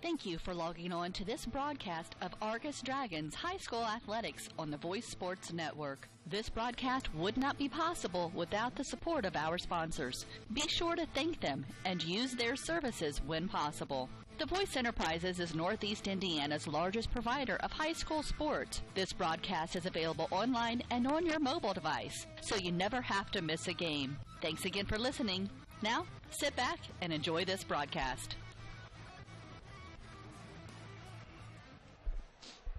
Thank you for logging on to this broadcast of Argos Dragons High School Athletics on the Voice Sports Network. This broadcast would not be possible without the support of our sponsors. Be sure to thank them and use their services when possible. The Voice Enterprises is Northeast Indiana's largest provider of high school sports. This broadcast is available online and on your mobile device, so you never have to miss a game. Thanks again for listening. Now, sit back and enjoy this broadcast.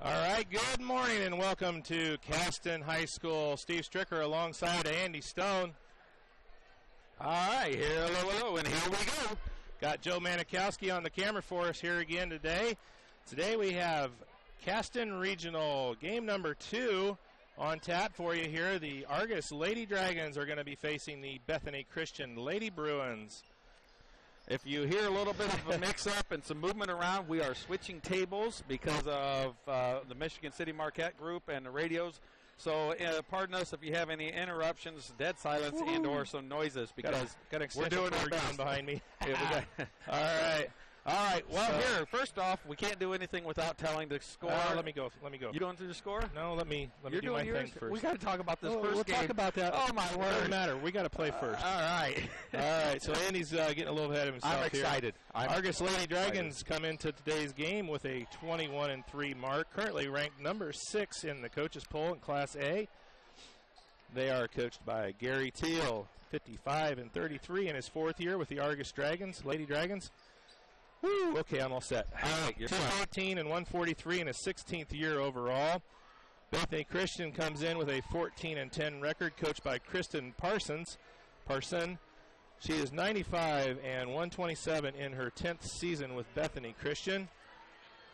All right, good morning and welcome to Caston High School. Steve Stricker alongside Andy Stone. All right, hello, and here we go. Got Joe Manikowski on the camera for us here again today. Today we have Caston Regional, game number 2 on tap for you here. The Argos Lady Dragons are going to be facing the Bethany Christian Lady Bruins. If you hear a little bit of a mix-up and some movement around, we are switching tables because of the Michigan City Marquette group and the radios. So pardon us if you have any interruptions, dead silence, and/or some noises because we're doing our best behind me. All right. Well, here, first off, we can't do anything without telling the score. Let me go. You going through the score? No, let me do my thing first. We got to talk about this first we'll game. Talk about that. Oh, my word. Doesn't matter. We got to play first. All right. All right. So Andy's getting a little ahead of himself. I'm excited. Argos Lady Dragons come into today's game with a 21-3 mark, currently ranked number 6 in the coaches poll in Class A. They are coached by Gary Teal, 55-33 in his 4th year with the Argos Dragons, Lady Dragons. Woo! Okay, I'm all set. All right, you're 214-143 in his 16th year overall. Bethany Christian comes in with a 14-10 record, coached by Kristen Parson. She is 95-127 in her 10th season with Bethany Christian.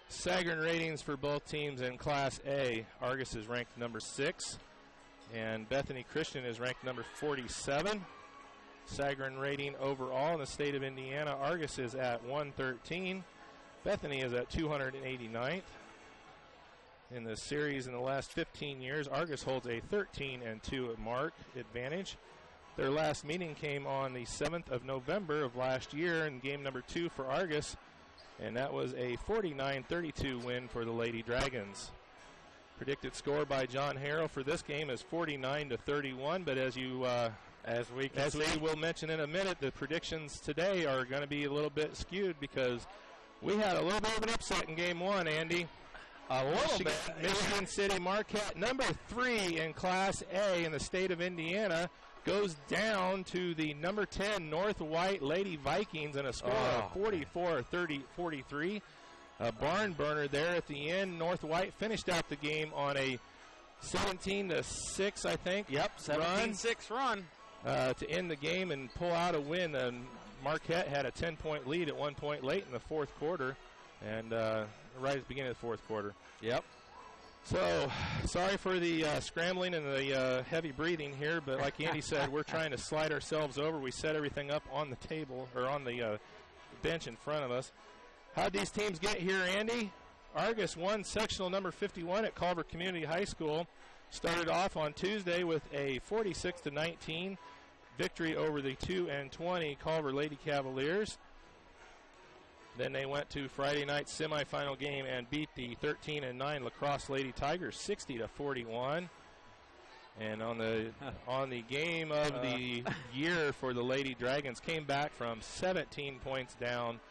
Sagarin ratings for both teams in Class A. Argos is ranked number 6, and Bethany Christian is ranked number 47. Sagarin rating overall in the state of Indiana, Argos is at 113. Bethany is at 289th. In the series in the last 15 years, Argos holds a 13-2 mark advantage. Their last meeting came on the 7th of November of last year in game number 2 for Argos, and that was a 49-32 win for the Lady Dragons. Predicted score by John Harrell for this game is 49-31, but as we will mention in a minute, the predictions today are going to be a little bit skewed because we had a little bit of an upset in game 1, Andy. Michigan City Marquette, number 3 in Class A in the state of Indiana, goes down to the number 10 North White Lady Vikings in a score of 44-43. A barn burner there at the end. North White finished out the game on a 17-6, I think. Yep, 17-6 run. To end the game and pull out a win. Marquette had a 10-point lead at one point late in the 4th quarter, and right at the beginning of the 4th quarter. Yep. So, sorry for the scrambling and the heavy breathing here, but like Andy said, we're trying to slide ourselves over. We set everything up on the table, or on the bench in front of us. How'd these teams get here, Andy? Argos won sectional number 51 at Culver Community High School. Started off on Tuesday with a 46-19 victory over the 2-20 Culver Lady Cavaliers. Then they went to Friday night semifinal game and beat the 13-9 Lacrosse Lady Tigers 60-41. And on the game of the year for the Lady Dragons, came back from 17 points down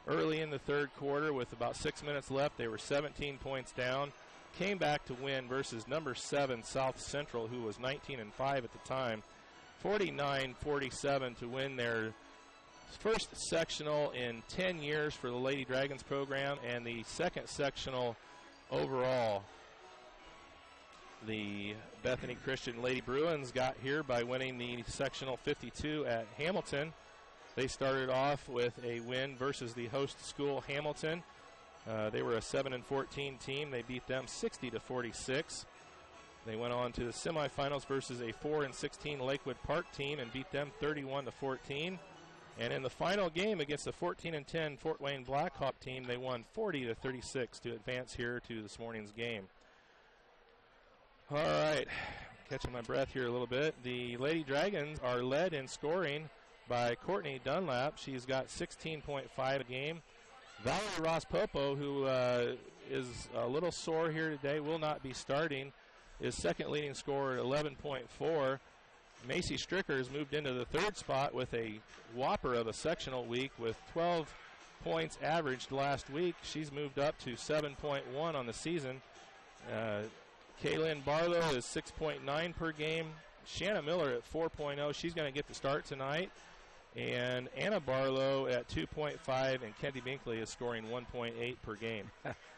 early in the 3rd quarter with about 6 minutes left. They were 17 points down. Came back to win versus number 7 South Central, who was 19-5 at the time, 49-47 to win their first sectional in 10 years for the Lady Dragons program and the 2nd sectional overall. The Bethany Christian Lady Bruins got here by winning the sectional 52 at Hamilton. They started off with a win versus the host school, Hamilton. They were a 7-14 team. They beat them 60-46. They went on to the semifinals versus a 4-16 Lakewood Park team and beat them 31-14. And in the final game against the 14-10 Fort Wayne Blackhawk team, they won 40-36 to advance here to this morning's game. All right, catching my breath here a little bit. The Lady Dragons are led in scoring by Courtney Dunlap. She's got 16.5 a game. Valerie Ross-Popo, who is a little sore here today, will not be starting, is second leading scorer at 11.4. Macy Stricker has moved into the third spot with a whopper of a sectional week with 12 points averaged last week. She's moved up to 7.1 on the season. Kaylin Barlow is 6.9 per game. Shanna Miller at 4.0. She's going to get the start tonight. And Anna Barlow at 2.5, and Kendi Binkley is scoring 1.8 per game.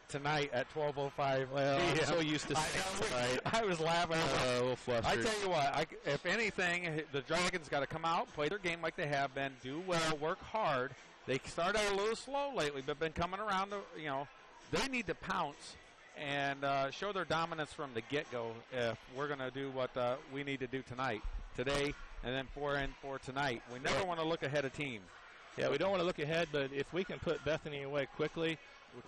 Tonight at 12:05. Well, I'm so used to saying tonight. I was laughing. A little flustered. I tell you what, if anything, the Dragons got to come out, play their game like they have been, do well, work hard. They started a little slow lately, but been coming around. They need to pounce and show their dominance from the get-go if we're going to do what we need to do today, and then for tonight. We never want to look ahead of team. Yeah, we don't want to look ahead, but if we can put Bethany away quickly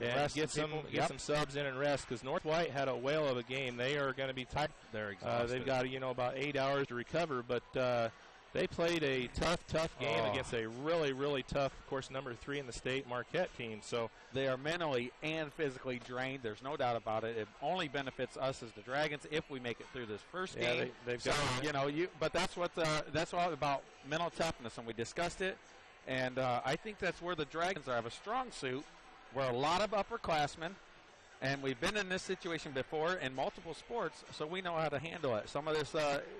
and get some subs in and rest, because North White had a whale of a game. They are going to be tired. They're exhausted. They've got about 8 hours to recover, but they played a tough game against a really, really tough, of course, number 3 in the state Marquette team. So they are mentally and physically drained. There's no doubt about it. It only benefits us as the Dragons if we make it through this first game. They've got but that's all about mental toughness, and we discussed it. And I think that's where the Dragons have a strong suit. We're a lot of upperclassmen, and we've been in this situation before in multiple sports, so we know how to handle it. Some of this,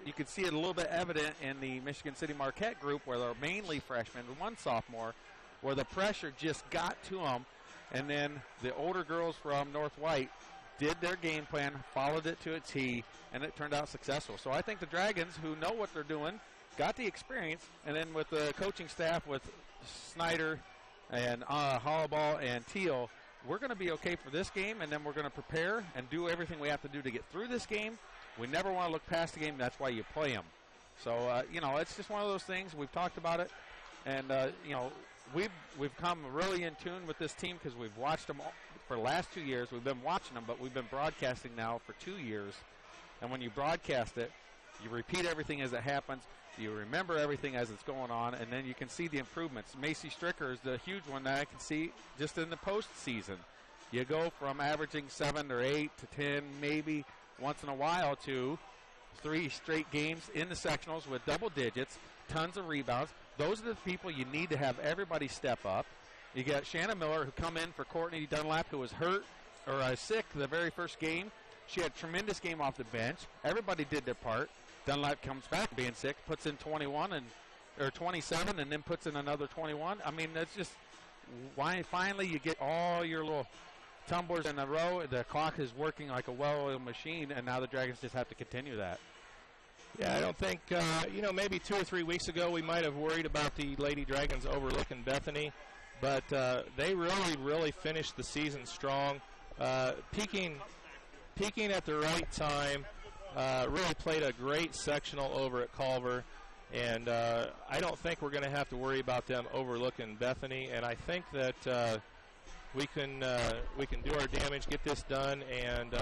you can see it a little bit evident in the Michigan City Marquette group, where they're mainly freshmen, one sophomore, where the pressure just got to them, and then the older girls from North White did their game plan, followed it to a T, and it turned out successful. So I think the Dragons, who know what they're doing, got the experience, and then with the coaching staff with Snyder and Hollaball and Teal, we're going to be okay for this game, and then we're going to prepare and do everything we have to do to get through this game. We never want to look past the game. That's why you play them. So, it's just one of those things. We've talked about it, and, we've come really in tune with this team because we've watched them for the last 2 years. We've been watching them, but we've been broadcasting now for 2 years. And when you broadcast it, you repeat everything as it happens. You remember everything as it's going on, and then you can see the improvements. Macy Stricker is the huge one that I can see just in the postseason. You go from averaging 7 or 8 to 10, maybe once in a while, to 3 straight games in the sectionals with double digits, tons of rebounds. Those are the people you need to have everybody step up. You got Shanna Miller, who come in for Courtney Dunlap, who was hurt or sick the very first game. She had a tremendous game off the bench. Everybody did their part. Dunlap comes back being sick, puts in 27, and then puts in another 21. I mean, that's just why finally you get all your little tumblers in a row. The clock is working like a well-oiled machine, and now the Dragons just have to continue that. Yeah, I don't think, maybe 2 or 3 weeks ago we might have worried about the Lady Dragons overlooking Bethany, but they really, really finished the season strong, peaking at the right time. Really played a great sectional over at Culver, and I don't think we're going to have to worry about them overlooking Bethany. And I think that we can do our damage, get this done, and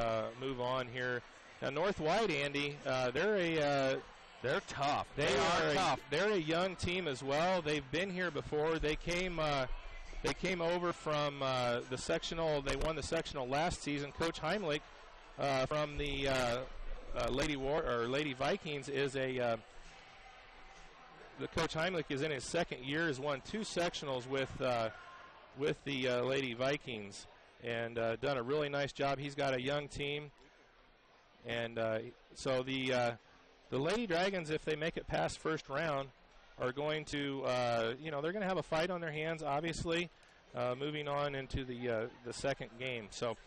move on here. Now North White, Andy, they're tough. They are tough. They're a young team as well. They've been here before. They came over from the sectional. They won the sectional last season. Coach Heimlich from the Lady Vikings is the Coach Heimlich is in his second year, has won 2 sectionals with the Lady Vikings, and done a really nice job. He's got a young team, and so the Lady Dragons, if they make it past first round, are going to they're going to have a fight on their hands, obviously, moving on into the second game. So.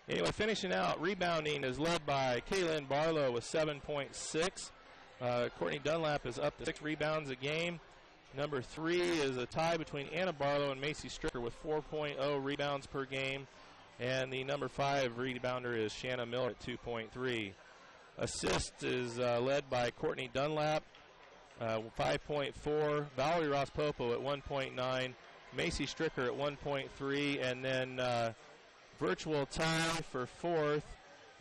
Anyway, finishing out, rebounding is led by Kaylin Barlow with 7.6. Courtney Dunlap is up to 6 rebounds a game. Number 3 is a tie between Anna Barlow and Macy Stricker with 4.0 rebounds per game. And the number 5 rebounder is Shanna Miller at 2.3. Assist is led by Courtney Dunlap, 5.4. Valerie Ross-Popo at 1.9. Macy Stricker at 1.3. And then virtual tie for 4th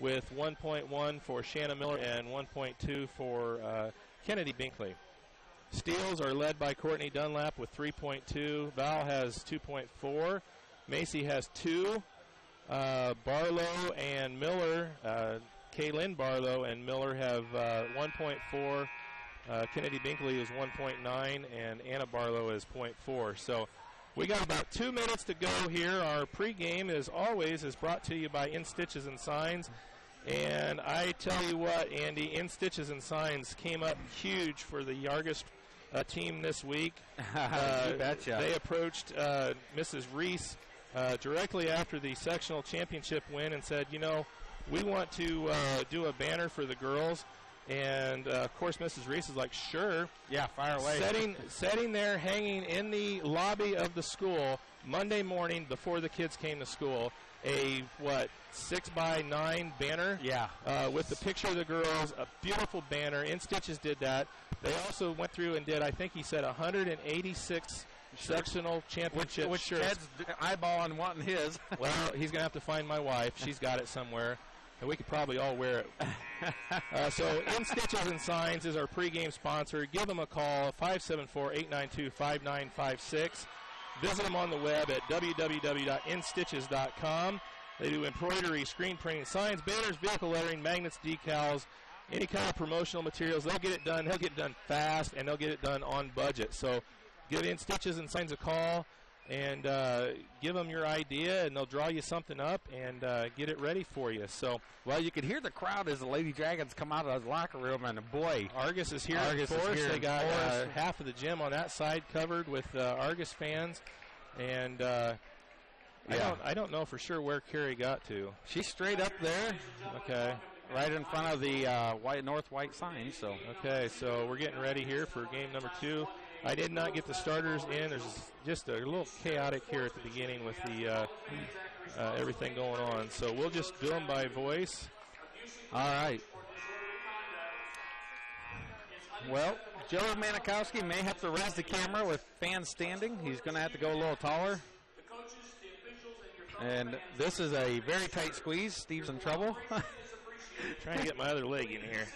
with 1.1 for Shanna Miller and 1.2 for Kennedy Binkley. Steals are led by Courtney Dunlap with 3.2. Val has 2.4. Macy has 2. Barlow and Miller, Kaylin Barlow and Miller have 1.4. Kennedy Binkley is 1.9, and Anna Barlow is 0.4. So we got about 2 minutes to go here. Our pregame, as always, is brought to you by In Stitches and Signs. And I tell you what, Andy, In Stitches and Signs came up huge for the Argos team this week. You betcha. They approached Mrs. Reese directly after the sectional championship win and said, you know, we want to do a banner for the girls. And, of course, Mrs. Reese is like, sure. Yeah, fire away. Setting there, hanging in the lobby of the school Monday morning before the kids came to school, a, 6x9 banner? Yeah. With the picture of the girls, a beautiful banner. In Stitches did that. They also went through and did, I think he said, 186 sectional championship which shirts. Ted's eyeballing wanting his. Well, he's going to have to find my wife. She's got it somewhere. And we could probably all wear it. So In Stitches and Signs is our pregame sponsor. Give them a call, 574-892-5956. Visit them on the web at www.institches.com. They do embroidery, screen printing, signs, banners, vehicle lettering, magnets, decals, any kind of promotional materials. They'll get it done. They'll get it done fast, and they'll get it done on budget. So give In Stitches and Signs a call and give them your idea, and they'll draw you something up and get it ready for you. So, well, you could hear the crowd as the Lady Dragons come out of the locker room, and boy, Argos is here. Argos is here. They got half of the gym on that side covered with Argos fans, and I don't know for sure where Carrie got to. She's straight up there. Okay. Right in front of the North White sign. So okay, so we're getting ready here for game number 2. I did not get the starters in. There's just a little chaotic here at the beginning with the everything going on. So we'll just do them by voice. All right. Well, Joe Manikowski may have to raise the camera with fans standing. He's going to have to go a little taller. And this is a very tight squeeze. Steve's in trouble. Trying to get my other leg in here.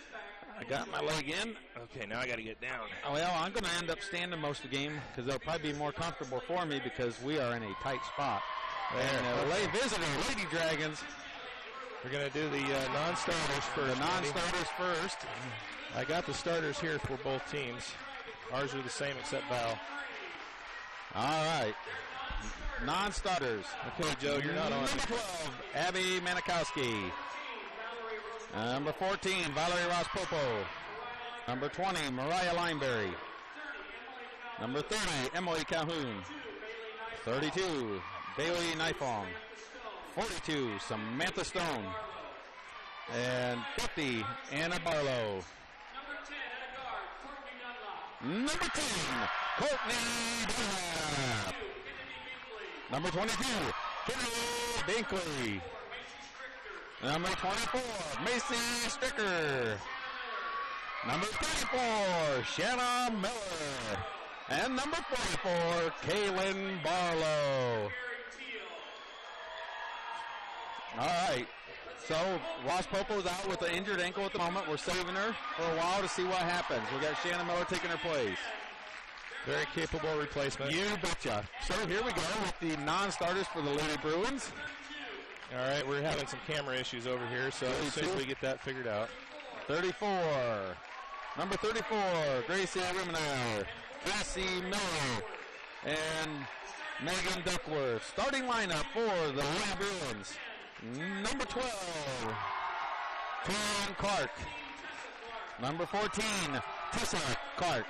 I got my leg in. Okay, now I got to get down. Oh, well, I'm going to end up standing most of the game because they'll probably be more comfortable for me because we are in a tight spot. There. And visitor, Lady Dragons. We're going to do the non-starters first. The non-starters first. I got the starters here for both teams. Ours are the same except Val. All right. Non-starters. Okay, Joe, you're not on. Number 12, Abby Manikowski. Number 14, Valerie Ross-Popo. Number 20, Mariah Lineberry. Number 30, Emily Calhoun. 32, Bailey Nifong. 42, Samantha Stone. And 50, Anna Barlow. Number 10, Courtney Dunlap. Number 22, Kennedy Binkley. Number 24, Macy Stricker. Number 34, Shanna Miller. And number 44, Kaylin Barlow. All right. So, Ross Popo's out with an injured ankle at the moment. We're saving her for a while to see what happens. We got Shanna Miller taking her place. Very capable replacement. You betcha. So here we go with the non-starters for the Lady Bruins. All right, we're having some camera issues over here, so as soon as we get that figured out. 34. Number 34, Gracie Rimenauer, Cassie Miller, and Megan Duckworth. Starting lineup for the Lady Bruins. Number 12, Tom Clark. Number 14, Tessa Clark.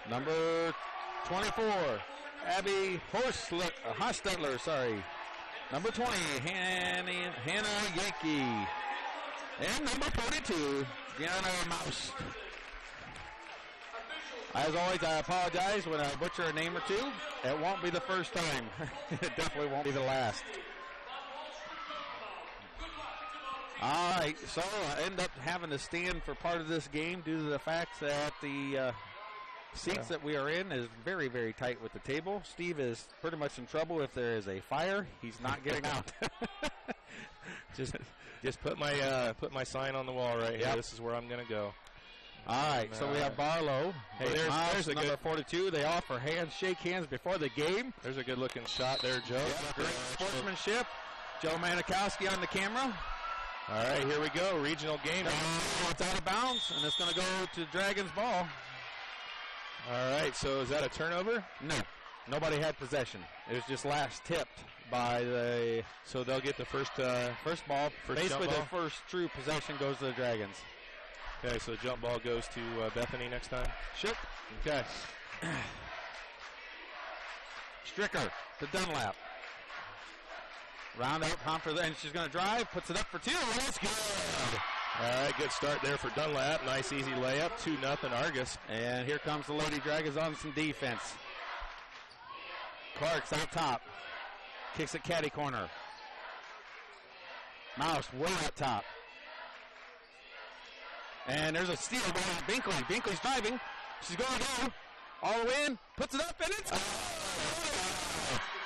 Number 24, Abby Hostetler, sorry. Number 20, Hannah Yankee. And number 42, Gianna Mouse. As always, I apologize when I butcher a name or two. It won't be the first time. It definitely won't be the last. All right, so I end up having to stand for part of this game due to the fact that the seats that we are in is very, very tight with the table. Steve is pretty much in trouble if there is a fire. He's not getting out. Just put my sign on the wall right here. This is where I'm going to go. All right, so we have Barlow. Hey, there's a number good 42. They offer hands, shake hands before the game. There's a good-looking shot there, Joe. Yeah, great sportsmanship. Joe Manikowski on the camera. All right, here we go. Regional game. It's out of bounds, and it's going to go to Dragons ball. All right, so is that a turnover? No. Nobody had possession. It was just last tipped by the... So they'll get the first ball. Basically, jump the ball? first true possession goes to the Dragons. Okay, so jump ball goes to Bethany next time? Sure. Okay. Stricker to Dunlap. Round out, pump for the, and she's going to drive, puts it up for 2. That's good. All right, good start there for Dunlap. Nice, easy layup. 2-0 Argus. And here comes the Lady Dragons on some defense. Clark's out top. Kicks it caddy corner. Mouse way up top. And there's a steal going to Binkley. Binkley's driving. She's going to go all the way in. Puts it up, and it's...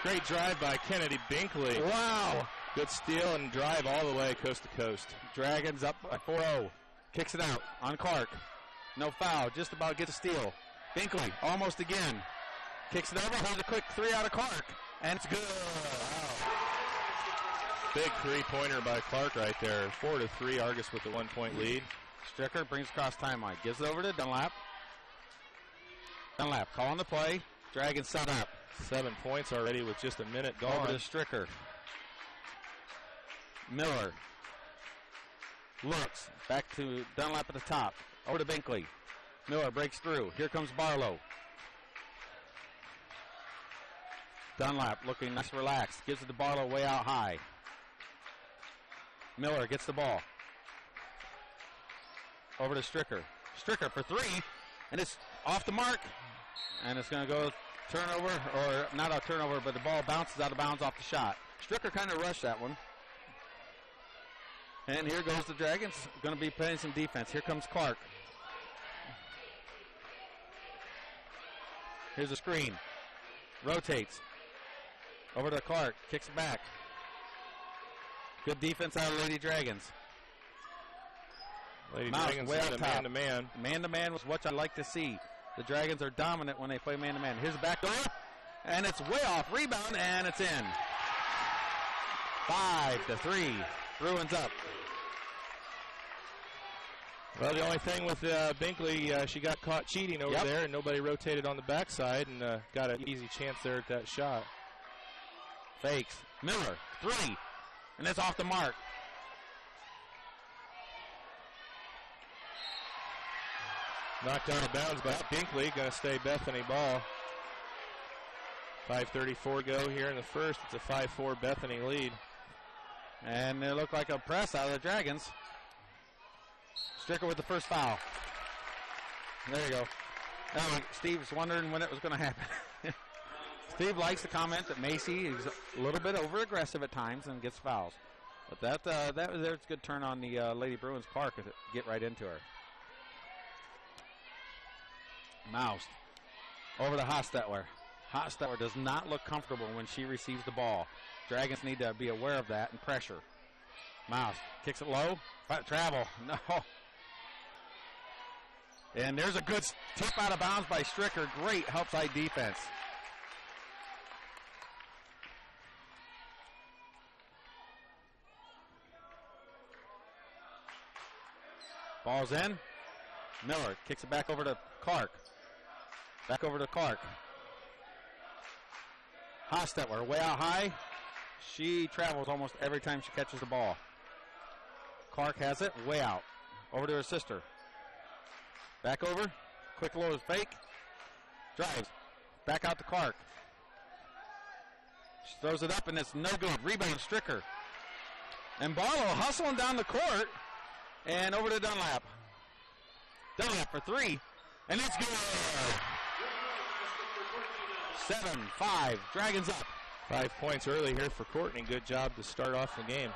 Great drive by Kennedy Binkley. Wow. Good steal and drive all the way coast to coast. Dragons up by 4-0. Kicks it out on Clark. No foul. Just about gets a steal. Binkley almost again. Kicks it over. Holds a quick 3 out of Clark. And it's good. Wow. Big three-pointer by Clark right there. 4-3 Argus with the 1-point lead. Stricker brings across timeline. Gives it over to Dunlap. Dunlap calling the play. Dragons set up. 7 points already with just a minute gone. Over to Stricker. Miller. Looks. Back to Dunlap at the top. Over to Binkley. Miller breaks through. Here comes Barlow. Dunlap looking nice, relaxed. Gives it to Barlow way out high. Miller gets the ball. Over to Stricker. Stricker for 3. And it's off the mark. And it's going to go turnover, or not a turnover, but the ball bounces out of bounds off the shot. Stricker kind of rushed that one. And here goes the Dragons. Going to be playing some defense. Here comes Clark. Here's a screen. Rotates. Over to Clark. Kicks it back. Good defense out of Lady Dragons. Lady Mouse Dragons way had up a top. man-to-man. Man-to-man was what I like to see. The Dragons are dominant when they play man-to-man. Here's the back door, and it's way off. Rebound, and it's in. 5-3. Bruins up. Well, the only thing with Binkley, she got caught cheating over there, and nobody rotated on the backside, and got an easy chance there at that shot. Fakes. Miller, 3, and it's off the mark. Knocked out of bounds by Binkley. Going to stay Bethany ball. 5:34 go here in the first. It's a 5-4 Bethany lead. And they look like a press out of the Dragons. Stricker with the first foul. There you go. Steve's wondering when it was going to happen. Steve likes to comment that Macy is a little bit over-aggressive at times and gets fouls. But there's a good turn on the Lady Bruins Clark to get right into her. Mouse over to Hostetler. Hostetler does not look comfortable when she receives the ball. Dragons need to be aware of that and pressure. Mouse kicks it low. Travel. No. And there's a good tip out of bounds by Stricker. Great help side defense. Ball's in. Miller kicks it back over to Clark. Back over to Clark. Hostetler way out high. She travels almost every time she catches the ball. Clark has it way out. Over to her sister. Back over. Quick low fake. Drives. Back out to Clark. She throws it up and it's no good. Rebound Stricker. And Barlow hustling down the court. And over to Dunlap. Dunlap for 3. And it's good. 7-5. Dragons up. 5 points early here for Courtney. Good job to start off the game.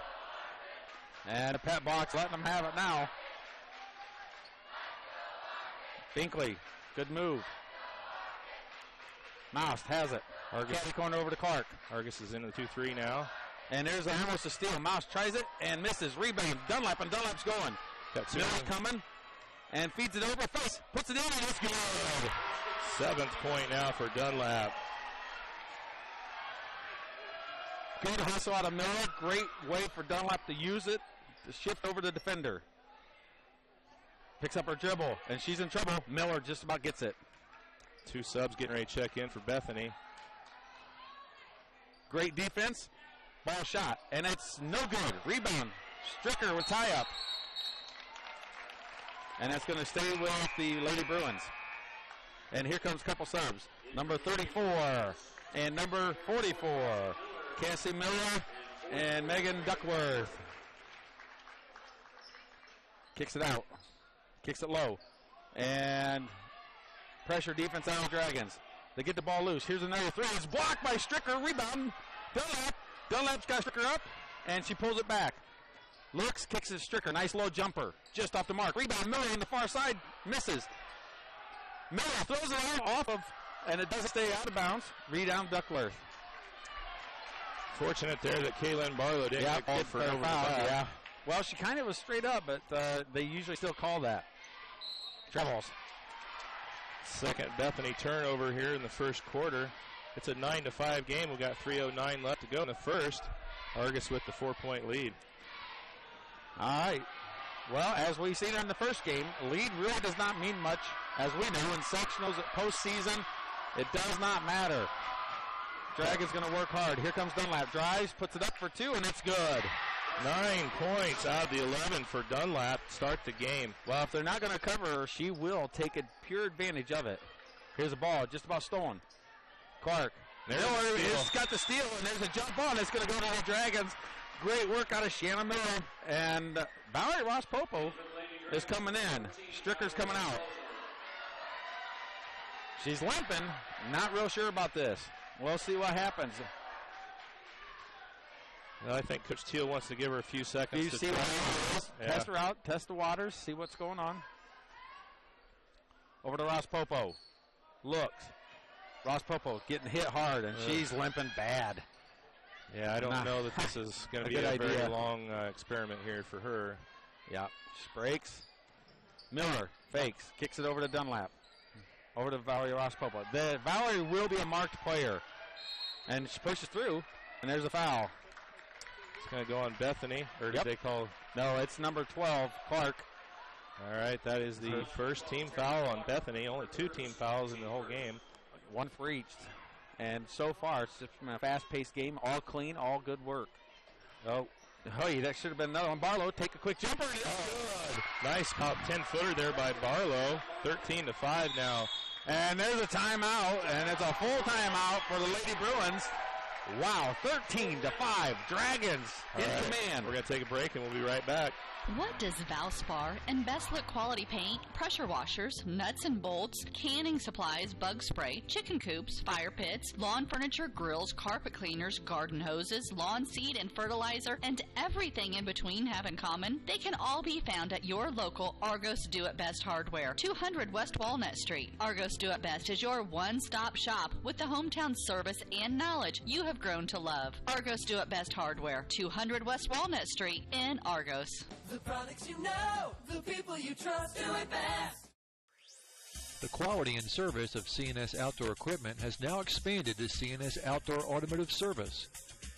And a pet box letting them have it now. Binkley. Good move. Mouse has it. Argus. Caddy corner over to Clark. Argus is into the 2-3 now. And there's almost a steal. Mouse tries it and misses. Rebound. Dunlap, and Dunlap's going. Got Miller's coming. and feeds it over. Face, puts it in, and it's good. 7th point now for Dunlap. Good hustle out of Miller. Great way for Dunlap to use it to shift over the defender. Picks up her dribble, and she's in trouble. Miller just about gets it. 2 subs getting ready to check in for Bethany. Great defense. Ball shot, and it's no good. Rebound. Stricker with tie-up. And that's going to stay with the Lady Bruins. And here comes a couple subs. Number 34 and number 44. Cassie Miller and Megan Duckworth. Kicks it out. Kicks it low. And pressure defense on the Dragons. They get the ball loose. Here's another three. It's blocked by Stricker. Rebound. Dunlap. Dunlap's got Stricker up, and she pulls it back. Looks, kicks it Stricker. Nice low jumper. Just off the mark. Rebound. Miller on the far side. Misses. Miller throws it out off of, and it doesn't stay out of bounds. Rebound Duckworth. Fortunate there that Kaylin Barlow didn't get hit for over the back. Yeah. Well, she kind of was straight up, but they usually still call that. Trebles. Second Bethany turnover here in the first quarter. It's a 9-5 game. We've got 3:09 left to go in the first. Argos with the 4-point lead. All right. Well, as we've seen in the first game, lead really does not mean much. As we know, in sectionals at postseason, it does not matter. Dragon's going to work hard. Here comes Dunlap. Drives, puts it up for 2, and it's good. 9 points out of the 11 for Dunlap to start the game. Well, if they're not going to cover her, she will take a pure advantage of it. Here's the ball, just about stolen. Clark. Miller has got the steal, and there's a jump on. It's going to go to the Dragons. Great work out of Shannon Miller. And Valerie Ross-Popo is coming in. Stricker's coming out. She's limping. Not real sure about this. We'll see what happens. Well, I think Coach Teal wants to give her a few seconds to see test her out, test the waters, see what's going on. Over to Ross-Popo. Looks. Ross-Popo getting hit hard, and she's limping bad. Yeah, I don't know that this is going to be a very long experiment here for her. Yeah, she breaks. Miller fakes, kicks it over to Dunlap. Over to Valerie Ross-Popo. Valerie will be a marked player. And she pushes through, and there's a foul. It's going to go on Bethany, or did they call? No, it's number 12, Clark. All right, that is the first team foul on Bethany. Only 2 team fouls in the whole game. 1 for each. And so far, it's just been a fast-paced game, all clean, all good work. Oh, that should have been another one. Barlow, take a quick jumper. Good. Nice about 10-footer there by Barlow. 13-5 now. And there's a timeout, and it's a full timeout for the Lady Bruins. Wow, 13-5, Dragons in command. We're going to take a break, and we'll be right back. What does Valspar and Best Look Quality Paint, pressure washers, nuts and bolts, canning supplies, bug spray, chicken coops, fire pits, lawn furniture, grills, carpet cleaners, garden hoses, lawn seed and fertilizer, and everything in between have in common? They can all be found at your local Argos Do It Best Hardware, 200 West Walnut Street. Argos Do It Best is your one-stop shop with the hometown service and knowledge you have grown to love. Argos Do It Best Hardware, 200 West Walnut Street in Argos. The products you know, the people you trust, do it best. The quality and service of C&S Outdoor Equipment has now expanded to C&S Outdoor Automotive Service.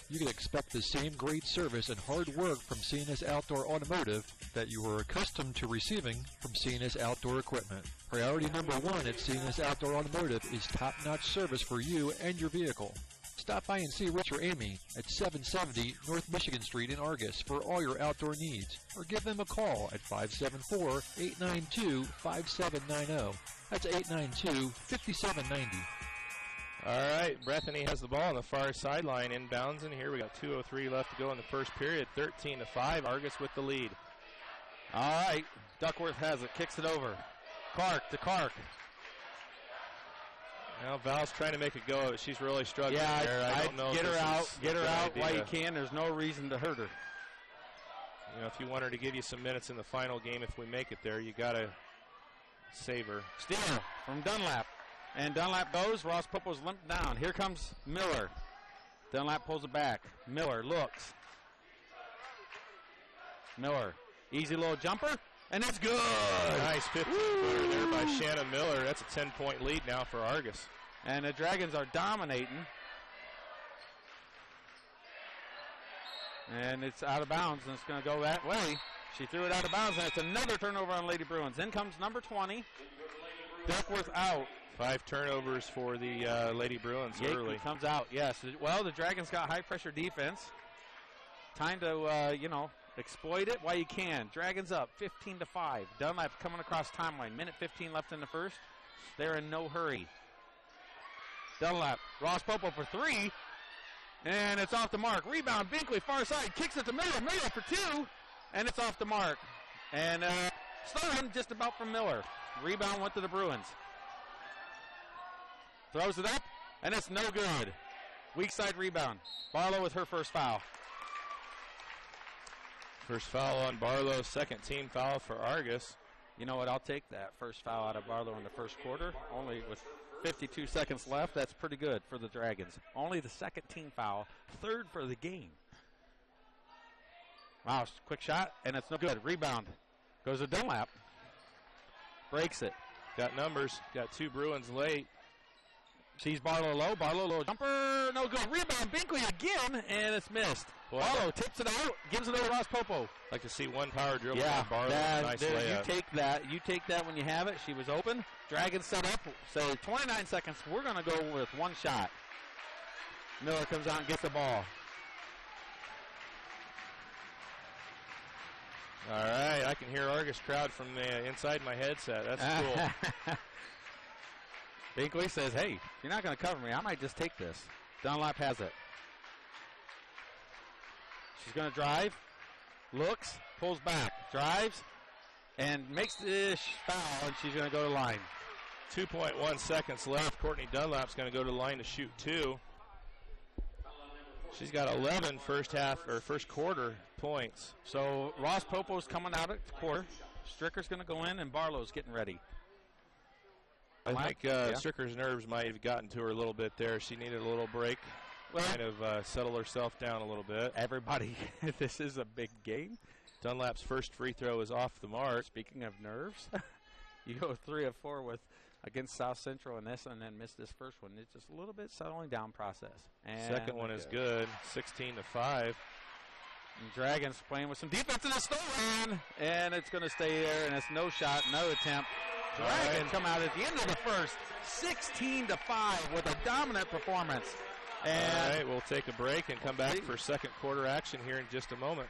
You can expect the same great service and hard work from C&S Outdoor Automotive that you are accustomed to receiving from C&S Outdoor Equipment. Priority number 1 at C&S Outdoor Automotive is top-notch service for you and your vehicle. Stop by and see Rich or Amy at 770 North Michigan Street in Argos for all your outdoor needs, or give them a call at 574-892-5790. That's 892-5790. All right, Bethany has the ball on the far sideline, inbounds, and here we got 2:03 left to go in the first period. 13-5, Argos with the lead. All right, Duckworth has it, kicks it over. Clark to Clark. Now Val's trying to make a go of it. She's really struggling there. I don't know. Get her out while you can. There's no reason to hurt her. You know, if you want her to give you some minutes in the final game, if we make it there, you got to save her. Steal from Dunlap. And Dunlap goes. Ross-Popo's limped down. Here comes Miller. Dunlap pulls it back. Miller looks. Miller. Easy little jumper. And it's good. Nice 15-footer there by Shanna Miller. That's a 10-point lead now for Argos. And the Dragons are dominating. And it's out of bounds, and it's going to go that way. She threw it out of bounds, and it's another turnover on Lady Bruins. In comes number 20, Duckworth out. 5 turnovers for the Lady Bruins early. Comes out, yes. Well, the Dragons got high-pressure defense. Time to, exploit it while you can. Dragons up 15-5. Dunlap coming across timeline. Minute 15 left in the first. They're in no hurry. Dunlap, Ross Popo for 3. And it's off the mark. Rebound, Binkley, far side. Kicks it to Miller. Miller for 2. And it's off the mark. And stolen just about from Miller. Rebound went to the Bruins. Throws it up, and it's no good. Weak side rebound. Barlow with her first foul. First foul on Barlow, second team foul for Argos. You know what? I'll take that first foul out of Barlow in the first quarter. Only with 52 seconds left. That's pretty good for the Dragons. Only the second team foul, third for the game. Wow, quick shot, and it's no good. Rebound goes to Dunlap. Breaks it. Got numbers. Got 2 Bruins late. Sees Barlow low. Barlow low. Jumper. No good. Rebound. Binkley again, and it's missed. Boy, Barlow tips it out. Gives it over to Ross Popo. Like to see one power dribble Yeah, from Barlow. Nice layup. you take that. You take that when you have it. She was open. Dragons set up. So 29 seconds. We're going to go with one shot. Miller comes out and gets the ball. All right, I can hear Argos crowd from the inside my headset. That's cool. Binkley says, hey, if you're not going to cover me, I might just take this. Dunlap has it. She's going to drive, looks, pulls back, drives, and makes the foul, and she's going to go to line. 2.1 seconds left. Courtney Dunlap's going to go to the line to shoot 2. She's got 11 first quarter points. So Ross Popo's coming out at the quarter. Stricker's going to go in, and Barlow's getting ready. I think Stricker's nerves might have gotten to her a little bit there. She needed a little break, kind of settle herself down a little bit. Everybody, this is a big game. Dunlap's first free throw is off the mark. Speaking of nerves, you go 3 of 4 against South Central and this, and then miss this first one. It's just a little bit settling down process. And second one is good, 16-5. And Dragons playing with some defense in the stolen, and it's going to stay there, and it's no shot, no attempt. Dragons come out at the end of the first, 16-5 with a dominant performance. And all right, we'll take a break and come back for second quarter action here in just a moment.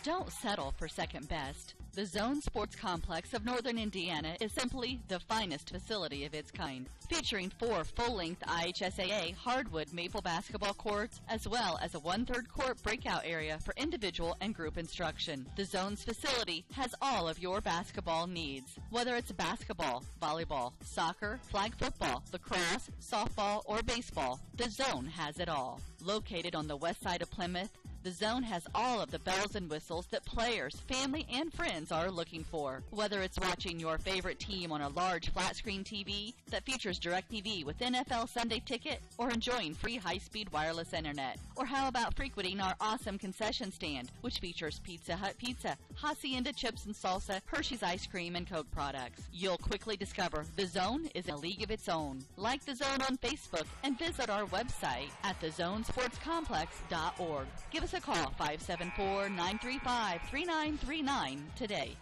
Don't settle for second best. The Zone Sports Complex of Northern Indiana is simply the finest facility of its kind, featuring 4 full-length IHSAA hardwood maple basketball courts, as well as a 1/3 court breakout area for individual and group instruction. The Zone's facility has all of your basketball needs, whether it's basketball, volleyball, soccer, flag football, lacrosse, softball, or baseball. The Zone has it all. Located on the west side of Plymouth, the Zone has all of the bells and whistles that players, family, and friends are looking for. Whether it's watching your favorite team on a large flat-screen TV that features DirecTV with NFL Sunday Ticket, or enjoying free high-speed wireless internet. Or how about frequenting our awesome concession stand, which features Pizza Hut pizza, Hacienda chips and salsa, Hershey's ice cream, and Coke products. You'll quickly discover the Zone is in a league of its own. Like the Zone on Facebook and visit our website at thezonesportscomplex.org. Give us a call, 574-935-3939 today.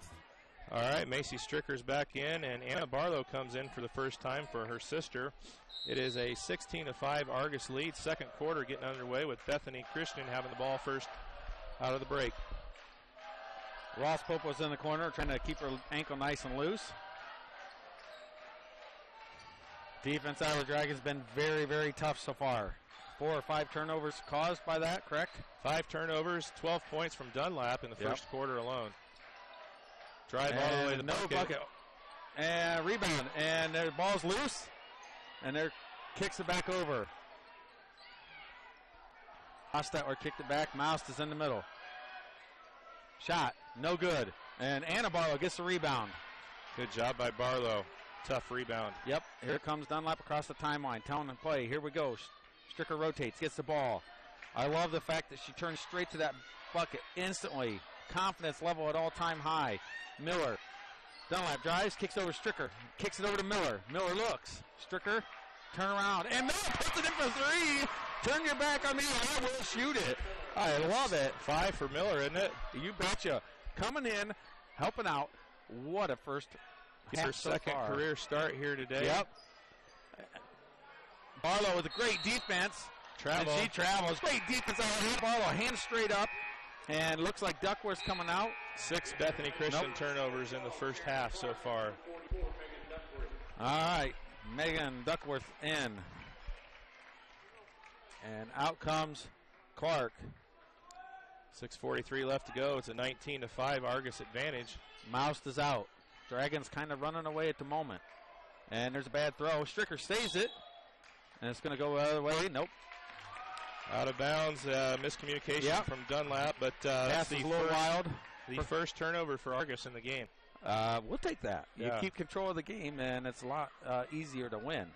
All right, Macy Stricker's back in, and Anna Barlow comes in for the first time for her sister. It is a 16-5 Argos lead. Second quarter getting underway with Bethany Christian having the ball first out of the break. Ross Popo's in the corner trying to keep her ankle nice and loose. Defense out of the Dragons been very, very tough so far. 4 or 5 turnovers caused by that, correct? 5 turnovers, 12 points from Dunlap in the first quarter alone. Drive all the way to the bucket. And rebound. And their ball's loose. And there kicks it back over. Hostetler kicked it back. Moust is in the middle. Shot. No good. And Anna Barlow gets the rebound. Good job by Barlow. Tough rebound. Yep. Here comes Dunlap across the timeline. Telling them play. Here we go. Stricker rotates. Gets the ball. I love the fact that she turns straight to that bucket instantly. confidence level at all-time high. Miller, Dunlap drives, kicks over Stricker, kicks it over to Miller. Miller looks, Stricker, turn around, and Miller puts it in for three. Turn your back on me, and I will shoot it. I love it. 5 for Miller, isn't it? You betcha. Coming in, helping out. What a first half Her so second far. career start here today. Yep. Barlow with a great defense. Travel. And she travels. Great defense out of Barlow. Hands straight up. And looks like Duckworth's coming out. 6 Bethany Christian turnovers in the first half so far. All right. Megan Duckworth in. And out comes Clark. 6:43 left to go. It's a 19-5 Argos advantage. Moust is out. Dragons kind of running away at the moment. And there's a bad throw. Stricker saves it. And it's going to go the other way. Nope. Out of bounds, miscommunication from Dunlap, but Pass the is a little wild. The first turnover for Argos in the game. We'll take that. You Yeah. keep control of the game, and it's a lot easier to win.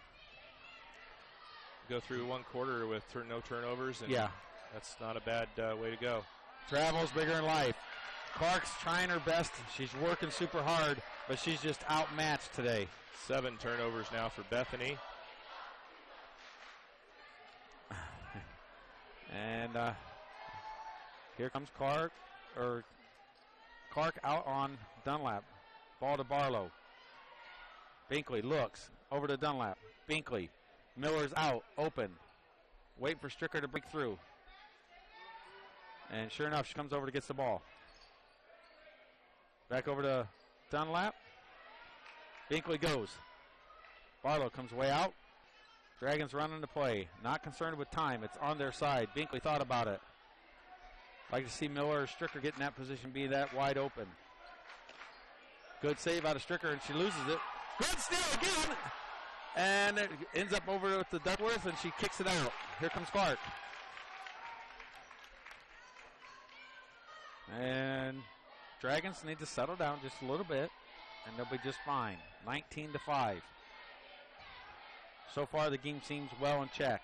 Go through one quarter with no turnovers, and Yeah. that's not a bad way to go. Travels bigger in life. Clark's trying her best. She's working super hard, but she's just outmatched today. 7 turnovers now for Bethany. And here comes Clark out on Dunlap. Ball to Barlow. Binkley looks over to Dunlap. Binkley. Miller's out, open. Waiting for Stricker to break through. And sure enough, she comes over to gets the ball. Back over to Dunlap. Binkley goes. Barlow comes way out. Dragons running to play. Not concerned with time. It's on their side. Binkley thought about it. Like to see Miller or Stricker get in that position, be that wide open. Good save out of Stricker, and she loses it. Good steal again! And it ends up over with the Duckworth, and she kicks it out. Here comes Clark. And Dragons need to settle down just a little bit, and they'll be just fine. 19-5. So far, the game seems well in check.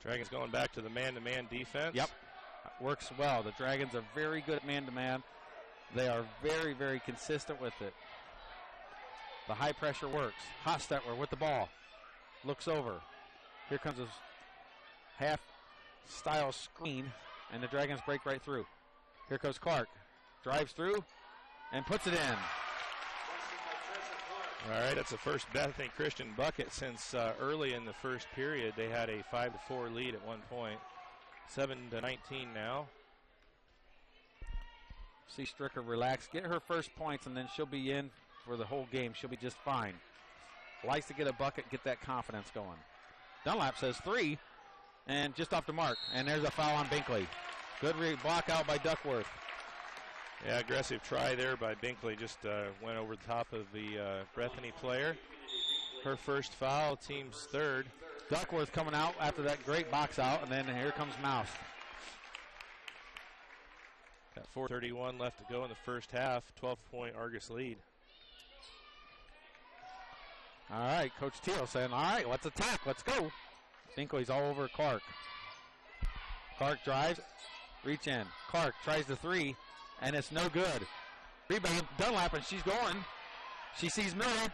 Dragons going back to the man-to-man defense. Yep. Works well. The Dragons are very good at man-to-man. They are very, very consistent with it. The high pressure works. Hostetler with the ball. Looks over. Here comes his half-style screen, and the Dragons break right through. Here goes Clark. Drives through and puts it in. All right, that's the first Bethany Christian bucket since early in the first period. They had a 5-4 lead at one point. 7-19 now. See Stricker relax, get her first points, and then she'll be in for the whole game. She'll be just fine. Likes to get a bucket, get that confidence going. Dunlap says 3, and just off the mark. And there's a foul on Binkley. Good block out by Duckworth. Yeah, aggressive try there by Binkley. Just went over the top of the Bethany player. Her first foul, team's third. Duckworth coming out after that great box out, and then here comes Mouse. Got 4:31 left to go in the first half. 12-point Argos lead. All right, Coach Teal saying, all right, let's attack, let's go. Binkley's all over Clark. Clark drives, reach in. Clark tries the 3, and it's no good. Rebound, Dunlap, and she's going. She sees Miller,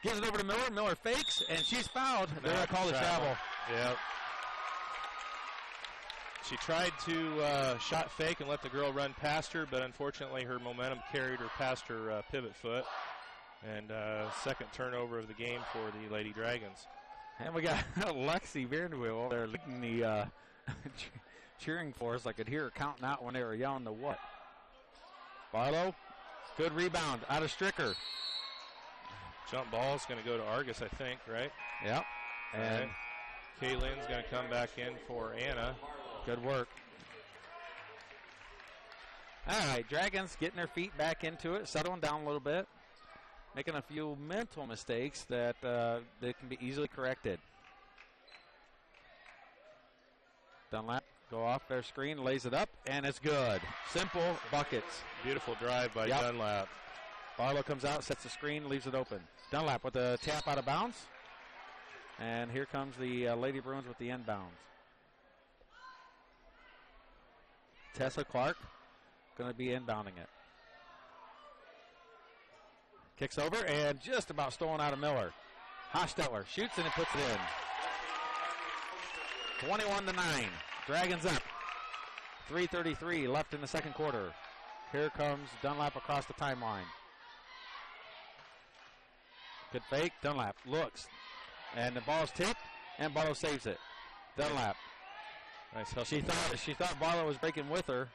gives it over to Miller. Miller fakes, and she's fouled. They're going to call the travel. Yep. She tried to shot fake and let the girl run past her, but unfortunately her momentum carried her past her pivot foot. And second turnover of the game for the Lady Dragons. And we got Lexi Vanderweel there leading the cheering for us. I could hear her counting out when they were yelling the what. Barlow, good rebound out of Stricker. Jump ball is going to go to Argos, I think, right? Yep. And right. Kaylin's going to come back in for Anna. Good work. All right, Dragons getting their feet back into it, settling down a little bit, making a few mental mistakes that they can be easily corrected. Dunlap go off their screen, lays it up, and it's good. Simple buckets. Beautiful drive by Dunlap. Barlow comes out, sets the screen, leaves it open. Dunlap with the tap out of bounds. And here comes the Lady Bruins with the inbounds. Tessa Clark going to be inbounding it. Kicks over and just about stolen out of Miller. Hostetler shoots and it puts it in. 21-9. Dragons up. 3:33 left in the second quarter. Here comes Dunlap across the timeline. Good fake. Dunlap looks. And the ball's tipped, and Barlow saves it. Dunlap. Nice. She thought Barlow was breaking with her,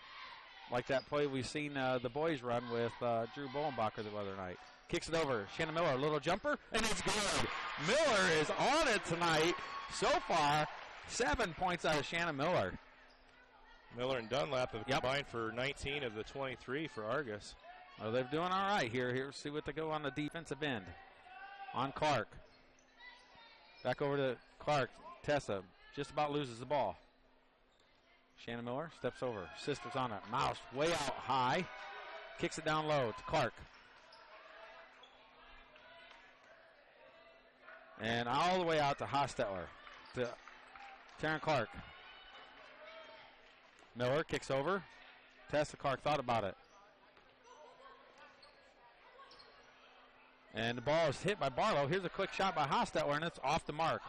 like that play we've seen the boys run with Drew Bowenbacher the other night. Kicks it over. Shannon Miller, a little jumper, and it's good. Miller is on it tonight. So far, 7 points out of Shannon Miller. Miller and Dunlap have combined for 19 of the 23 for Argos. Well, they're doing all right here. Here, see what they go on the defensive end. On Clark. Back over to Clark. Tessa just about loses the ball. Shannon Miller steps over. Sisters on it. Mouse way out high. Kicks it down low to Clark. And all the way out to Hostetler. To Taryn Clark. Miller kicks over. Tessa Clark thought about it. And the ball is hit by Barlow. Here's a quick shot by Hostetler, and it's off the mark.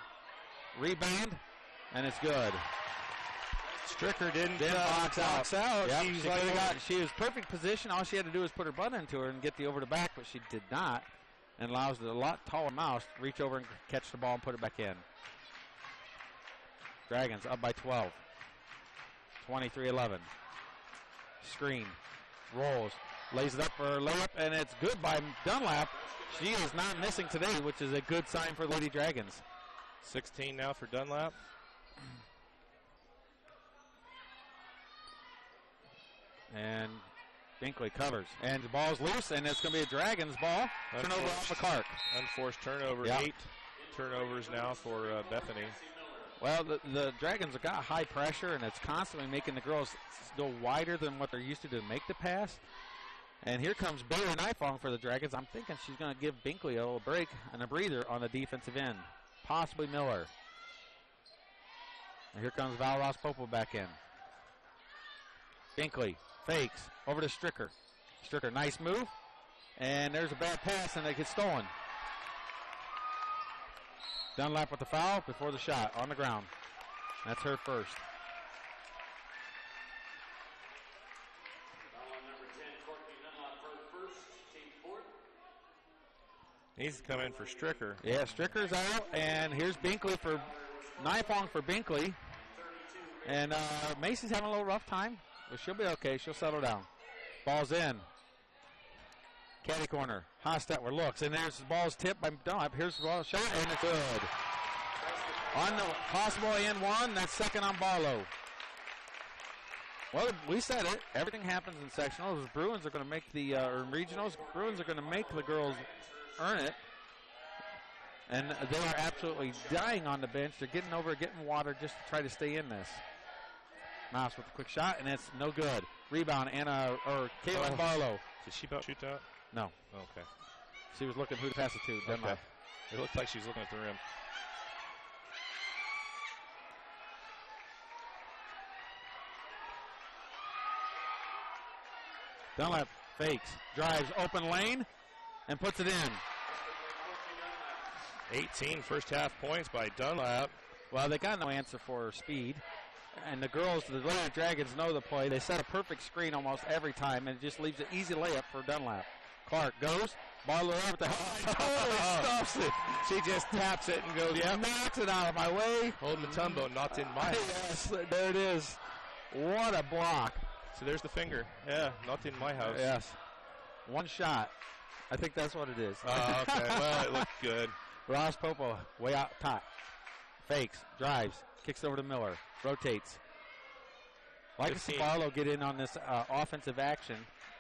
Rebound, and it's good. Stricker didn't box out. Yep, she was perfect position. All she had to do was put her butt into her and get the over to back, but she did not. And allows the lot taller Mouse to reach over and catch the ball and put it back in. Dragons up by 12. 23-11. Screen. Rolls. Lays it up for a layup, and it's good by Dunlap. She is not missing today, which is a good sign for Lady Dragons. 16 now for Dunlap. And Binkley covers. And the ball's loose, and it's going to be a Dragons ball. Turnover off the Clark. Unforced turnover. Yep. 8 turnovers now for Bethany. Well, the Dragons have got high pressure, and it's constantly making the girls go wider than what they're used to make the pass. And here comes Bailey Nifong for the Dragons. I'm thinking she's going to give Binkley a little break and a breather on the defensive end. Possibly Miller. And here comes Val Ross Popo back in. Binkley fakes over to Stricker. Stricker, nice move. And there's a bad pass, and it gets stolen. Dunlap with the foul before the shot on the ground. That's her first. Needs to come in for Stricker. Yeah, Stricker's out, and here's Binkley for Nifong for Binkley. And Macy's having a little rough time, but she'll be okay. She'll settle down. Ball's in. Caddy corner. Hostetler looks, and there's the ball's tipped by Dunlap. Here's the ball shot, and it's good. On the possible and one, that's second on Barlow. Well, we said it. Everything happens in sectionals. The Bruins are going to make the or regionals. Bruins are going to make the girls earn it. And they are absolutely dying on the bench. They're getting over, getting water just to try to stay in this. Mouse with a quick shot, and it's no good. Rebound, Anna, or Caitlin Barlow. Did she shoot out? No. Okay. She was looking who to pass it to. Denmark. Okay. It looked like she was looking at the rim. Dunlap fakes, drives open lane, and puts it in. 18 first half points by Dunlap. Well, they got no answer for her speed. And the girls, the Lady Dragons, know the play. They set a perfect screen almost every time, and it just leaves an easy layup for Dunlap. Clark goes. Barlow over the totally stuffs it. She just taps it and goes, knocks it out of my way. Hold Matumbo, not in my house. Yes, there it is. What a block. So there's the finger. Yeah, not in my house. Yes. One shot. I think that's what it is. Oh, okay. Well, it looked good. Ross Popo way out top. Fakes, drives, kicks over to Miller, rotates. Like to see Barlow get in on this offensive action.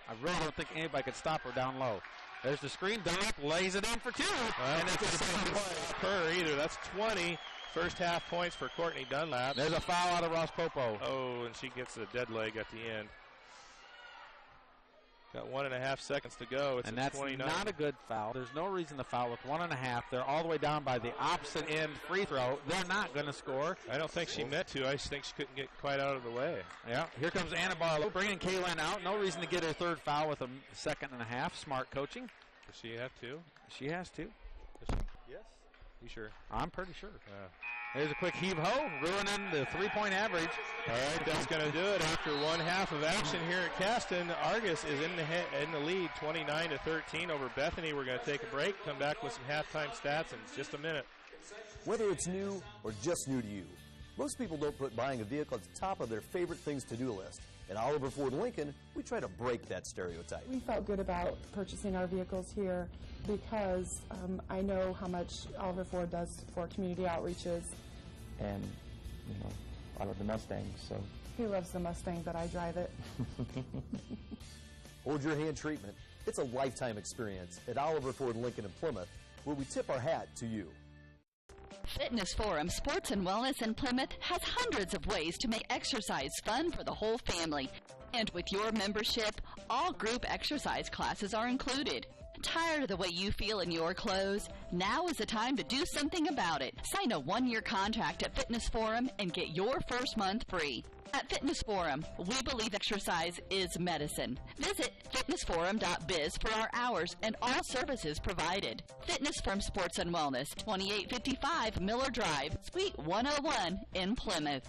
I really don't think anybody could stop her down low. There's the screen. Dunlap lays it in for two. And it's the same play. Her either. That's 20 first half points for Courtney Dunlap. There's a foul out of Ross Popo. Oh, and she gets a dead leg at the end. Got 1.5 seconds to go. It's and a that's 29. not a good foul. There's no reason to foul with 1.5. They're all the way down by the opposite end free throw. They're not going to score. I don't think she meant to. I just think she couldn't get quite out of the way. Yeah, here comes Anna Barlow bringing Kaylin out. No reason to get her third foul with a 2.5. Smart coaching. Does she have to? She has to. Does she? Yes. You sure? I'm pretty sure. There's a quick heave-ho, ruining the three-point average. All right, that's going to do it after one half of action here at Caston. Argos is in the lead, 29-13 over Bethany. We're going to take a break, come back with some halftime stats in just a minute. Whether it's new or just new to you, most people don't put buying a vehicle at the top of their favorite things to-do list. At Oliver Ford Lincoln, we try to break that stereotype. We felt good about purchasing our vehicles here because I know how much Oliver Ford does for community outreaches. And, I love the Mustang, so. He loves the Mustang, but I drive it. Hold your hand treatment. It's a lifetime experience at Oliver Ford Lincoln in Plymouth, where we tip our hat to you. Fitness Forum Sports and Wellness in Plymouth has hundreds of ways to make exercise fun for the whole family. And with your membership, all group exercise classes are included. Tired of the way you feel in your clothes? Now is the time to do something about it. Sign a 1-year contract at Fitness Forum and get your first month free. At Fitness Forum, we believe exercise is medicine. Visit fitnessforum.biz for our hours and all services provided. Fitness Forum Sports and Wellness, 2855 Miller Drive, Suite 101 in Plymouth.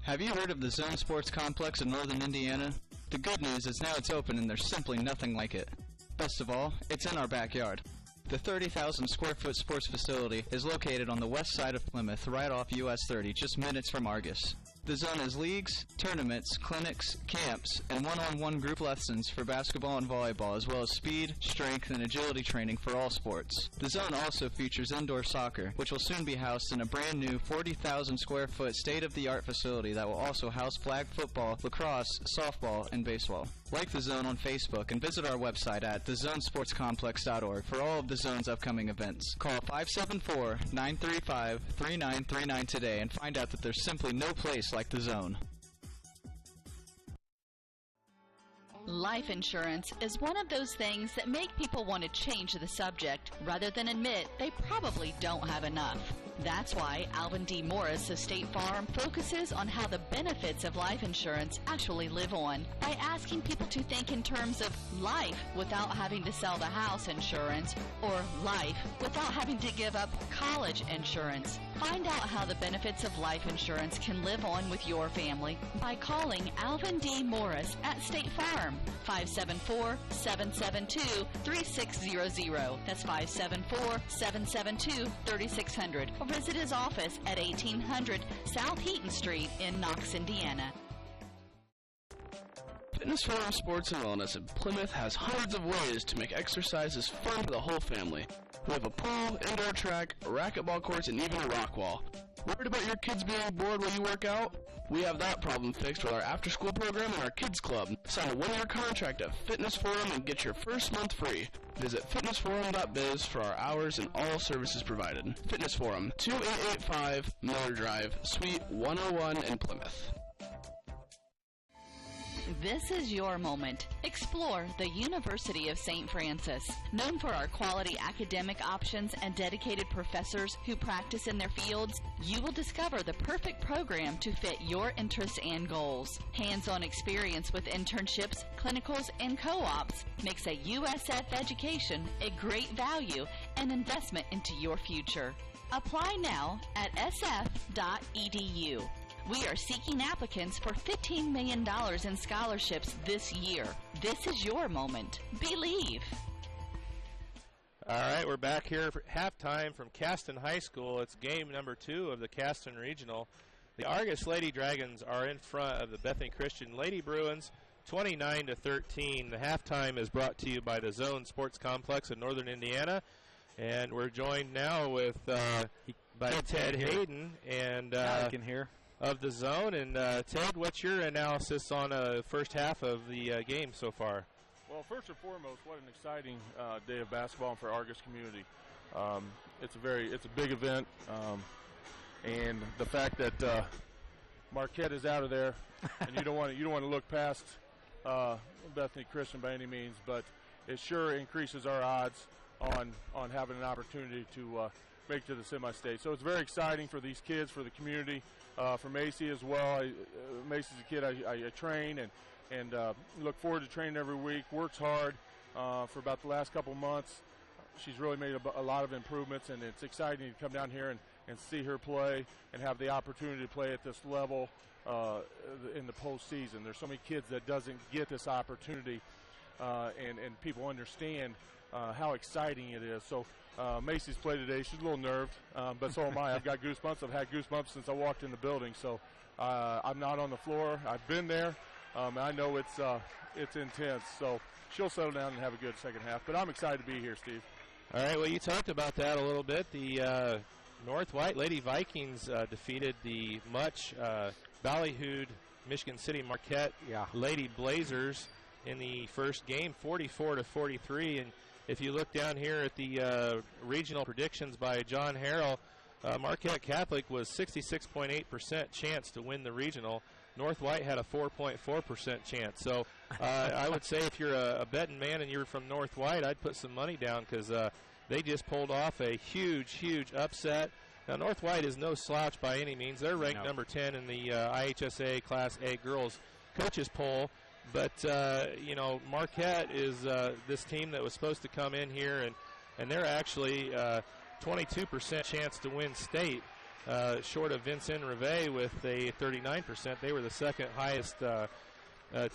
Have you heard of the Zone Sports Complex in northern Indiana? The good news is now it's open and there's simply nothing like it. Best of all, it's in our backyard. The 30,000 square foot sports facility is located on the west side of Plymouth, right off US 30, just minutes from Argos. The zone has leagues, tournaments, clinics, camps, and one-on-one group lessons for basketball and volleyball, as well as speed, strength, and agility training for all sports. The zone also features indoor soccer, which will soon be housed in a brand new 40,000 square foot state-of-the-art facility that will also house flag football, lacrosse, softball, and baseball. Like the Zone on Facebook and visit our website at thezonesportscomplex.org for all of the Zone's upcoming events. Call 574-935-3939 today and find out that there's simply no place like the Zone. Life insurance is one of those things that make people want to change the subject rather than admit they probably don't have enough. That's why Alvin D. Morris of State Farm focuses on how the benefits of life insurance actually live on by asking people to think in terms of life without having to sell the house insurance or life without having to give up college insurance. Find out how the benefits of life insurance can live on with your family by calling Alvin D. Morris at State Farm, 574-772-3600. That's 574-772-3600. Or visit his office at 1800 South Heaton Street in Knox, Indiana. Fitness Forum Sports and Wellness in Plymouth has hundreds of ways to make exercises fun for the whole family. We have a pool, indoor track, racquetball courts, and even a rock wall. Worried about your kids being bored while you work out? We have that problem fixed with our after-school program and our kids club. Sign a 1-year contract at Fitness Forum and get your first month free. Visit fitnessforum.biz for our hours and all services provided. Fitness Forum, 2885 Miller Drive, Suite 101 in Plymouth. This is your moment. Explore the University of St. Francis. Known for our quality academic options and dedicated professors who practice in their fields, you will discover the perfect program to fit your interests and goals. Hands-on experience with internships, clinicals, and co-ops makes a USF education a great value and investment into your future. Apply now at sf.edu. We are seeking applicants for $15 million in scholarships this year. This is your moment. Believe. All right, we're back here for halftime from Caston High School. It's game number 2 of the Caston Regional. The Argos Lady Dragons are in front of the Bethany Christian Lady Bruins, 29-13. The halftime is brought to you by the Zone Sports Complex in northern Indiana. And we're joined now with by Ted Hayden and I can hear. Of the Zone. And Ted, what's your analysis on the first half of the game so far? Well, first and foremost, what an exciting day of basketball for Argos community. It's a big event, and the fact that Marquette is out of there, and you don't want to look past Bethany Christian by any means, but it sure increases our odds on having an opportunity to make it to the semi-state. So it's very exciting for these kids, for the community, for Macy as well. Macy's a kid I train and look forward to training every week, works hard for about the last couple months. She's really made a lot of improvements, and it's exciting to come down here and see her play and have the opportunity to play at this level in the postseason. There's so many kids that doesn't get this opportunity, and people understand how exciting it is. So Macy's played today. She's a little nerved, but so am I. I've got goosebumps. I've had goosebumps since I walked in the building. So I'm not on the floor. I've been there. I know it's intense. So she'll settle down and have a good second half. But I'm excited to be here, Steve. All right, well, you talked about that a little bit. The North White Lady Vikings defeated the much ballyhooed Michigan City Marquette Lady Blazers in the first game, 44-43. And if you look down here at the regional predictions by John Harrell, Marquette Catholic was 66.8% chance to win the regional. North White had a 4.4% chance. So I would say if you're a betting man and you're from North White, I'd put some money down because they just pulled off a huge, huge upset. Now, North White is no slouch by any means. They're ranked number 10 in the IHSA Class A girls coaches poll. But, Marquette is this team that was supposed to come in here, and they're actually 22% chance to win state. Short of Vincent Rivet with a 39%. They were the second highest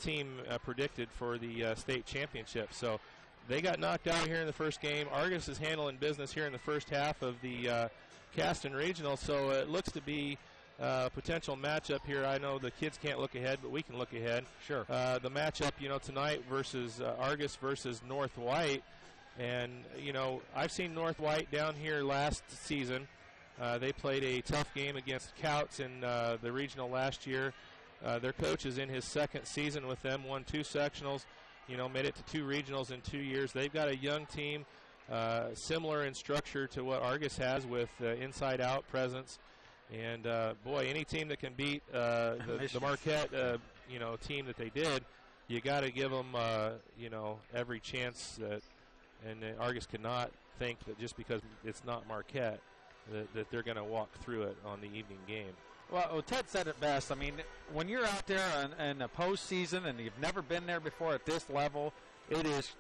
team predicted for the state championship. So they got knocked out here in the first game. Argos is handling business here in the first half of the Caston Regional. So it looks to be a potential matchup here. I know the kids can't look ahead, but we can look ahead. Sure. The matchup, tonight versus Argos versus North White. And, I've seen North White down here last season. They played a tough game against Couts in the regional last year. Their coach is in his second season with them, won 2 sectionals, made it to 2 regionals in 2 years. They've got a young team, similar in structure to what Argos has with inside-out presence. And, any team that can beat the Marquette, team that they did, you got to give them, every chance that, and Argos cannot think that just because it's not Marquette, that they're going to walk through it on the evening game. Well, Ted said it best. I mean, when you're out there in a postseason and you've never been there before at this level, it is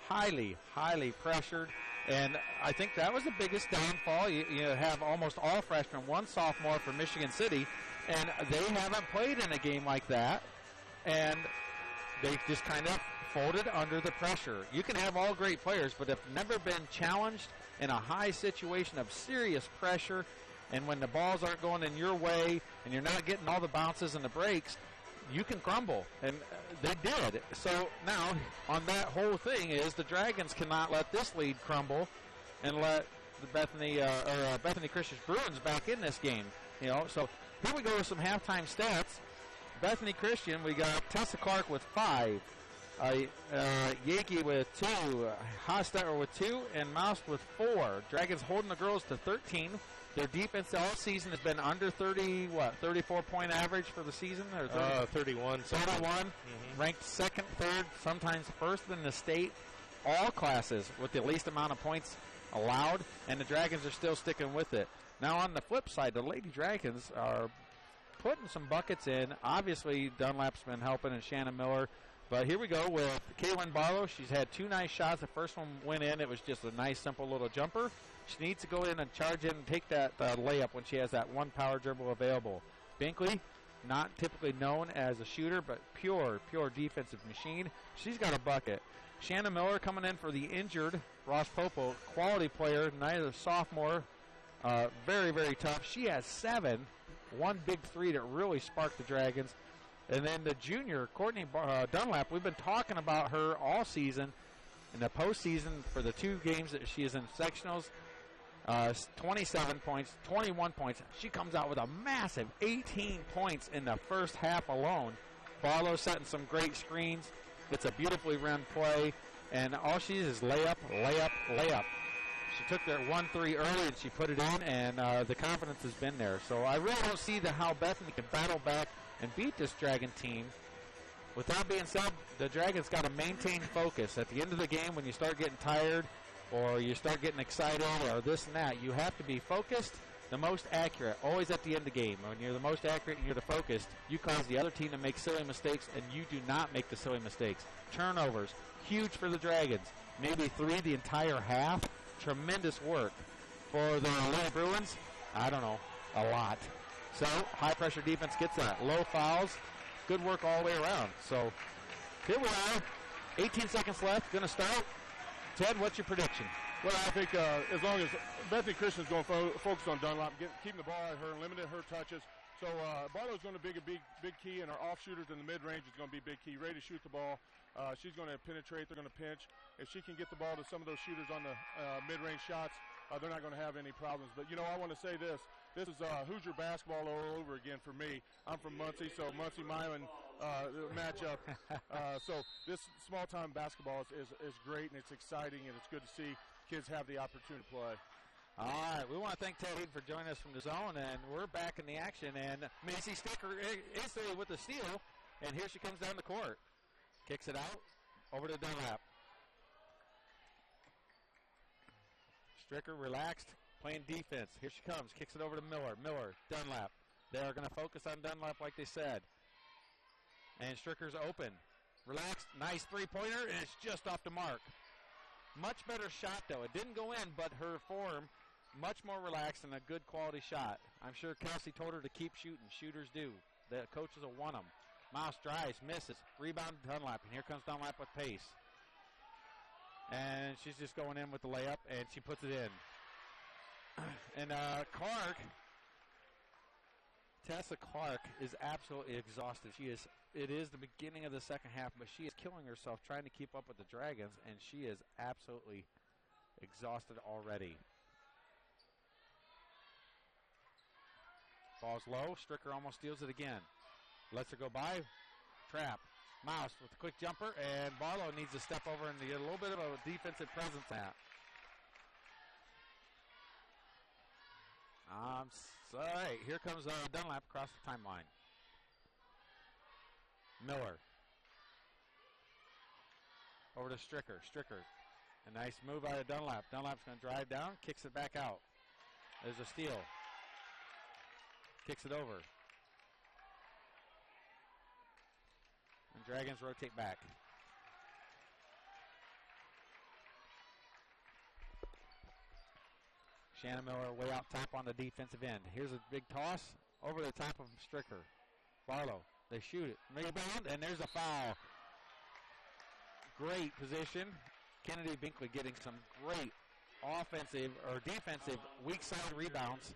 highly, highly pressured. And I think that was the biggest downfall. You have almost all freshmen, 1 sophomore for Michigan City, and they haven't played in a game like that. And they just kind of folded under the pressure. You can have all great players, but if never been challenged in a high situation of serious pressure, and when the balls aren't going in your way and you're not getting all the bounces and the breaks, you can crumble. And they did. So now on that whole thing is the Dragons cannot let this lead crumble and let the Bethany Christian Bruins back in this game. So here we go with some halftime stats. Bethany Christian, we got Tessa Clark with 5. Yaki with 2, Hostetler with 2, and Mouse with 4. Dragons holding the girls to 13. Their defense all season has been under 34-point average for the season? Or 31. 31, ranked second, third, sometimes first in the state. All classes with the least amount of points allowed, and the Dragons are still sticking with it. Now on the flip side, the Lady Dragons are putting some buckets in. Obviously, Dunlap's been helping, and Shannon Miller. But here we go with Kaylin Barlow. She's had 2 nice shots. The first one went in. It was just a nice, simple little jumper. She needs to go in and charge in and take that layup when she has that 1 power dribble available. Binkley, not typically known as a shooter, but pure defensive machine. She's got a bucket. Shannon Miller coming in for the injured Ross Popo, quality player, neither sophomore, very, very tough. She has 7, 1 big 3 that really sparked the Dragons. And then the junior, Courtney Dunlap, we've been talking about her all season. In the postseason, for the 2 games that she is in sectionals, 27 points, 21 points. She comes out with a massive 18 points in the first half alone. Barlow setting some great screens. It's a beautifully run play. And all she is layup, layup, layup. She took that 1-3 early and she put it in, and the confidence has been there. So I really don't see how Bethany can battle back and beat this Dragon team. With that being said, the Dragons got to maintain focus. At the end of the game, when you start getting tired or you start getting excited or this and that, you have to be focused, the most accurate, always at the end of the game. When you're the most accurate and you're the focused, you cause the other team to make silly mistakes, and you do not make the silly mistakes. Turnovers, huge for the Dragons. Maybe 3 the entire half. Tremendous work. For the Lady Bruins, I don't know, a lot. So, high-pressure defense gets that. Low fouls, good work all the way around. So, here we are, 18 seconds left, going to start. Ted, what's your prediction? Well, I think as long as Bethany Christian's going to focus on Dunlop, keeping the ball at her, limiting her touches. So Barlow's going to be a big key, and our off shooters in the mid-range is going to be a big key. Ready to shoot the ball. She's going to penetrate. They're going to pinch. If she can get the ball to some of those shooters on the mid-range shots, they're not going to have any problems. But, you know, I want to say this. This is Hoosier basketball all over again for me. I'm from Muncie, so Muncie-Milan matchup. So this small-time basketball is great, and it's exciting, and it's good to see kids have the opportunity to play. All right, we want to thank Ted Hayden for joining us from the zone, and we're back in the action. And Macy Sticker is there with the steal, and here she comes down the court. Kicks it out, over to Dunlap. Stricker relaxed, playing defense. Here she comes, kicks it over to Miller. Miller, Dunlap. They're going to focus on Dunlap like they said. And Stricker's open. Relaxed, nice three-pointer, and it's just off the mark. Much better shot, though. It didn't go in, but her form, much more relaxed and a good quality shot. I'm sure Kelsey told her to keep shooting. Shooters do. The coaches will want them. Mouse drives, misses. Rebound Dunlap, and here comes Dunlap with pace. And she's just going in with the layup, and she puts it in. And Tessa Clark is absolutely exhausted. It is the beginning of the second half, but she is killing herself trying to keep up with the Dragons, and she is absolutely exhausted already. Ball's low. Stricker almost steals it again. Lets her go by. Trap. Mouse with a quick jumper, and Barlow needs to step over and get a little bit of a defensive presence at. All right, here comes Dunlap across the timeline. Miller. Over to Stricker. Stricker. A nice move out of Dunlap. Dunlap's going to drive down, kicks it back out. There's a steal. Kicks it over. And Dragons rotate back. Shannon Miller way out top on the defensive end. Here's a big toss over the top of Stricker. Barlow. They shoot it. Rebound, and there's a foul. Great position. Kennedy Binkley getting some great offensive or defensive weak side rebounds.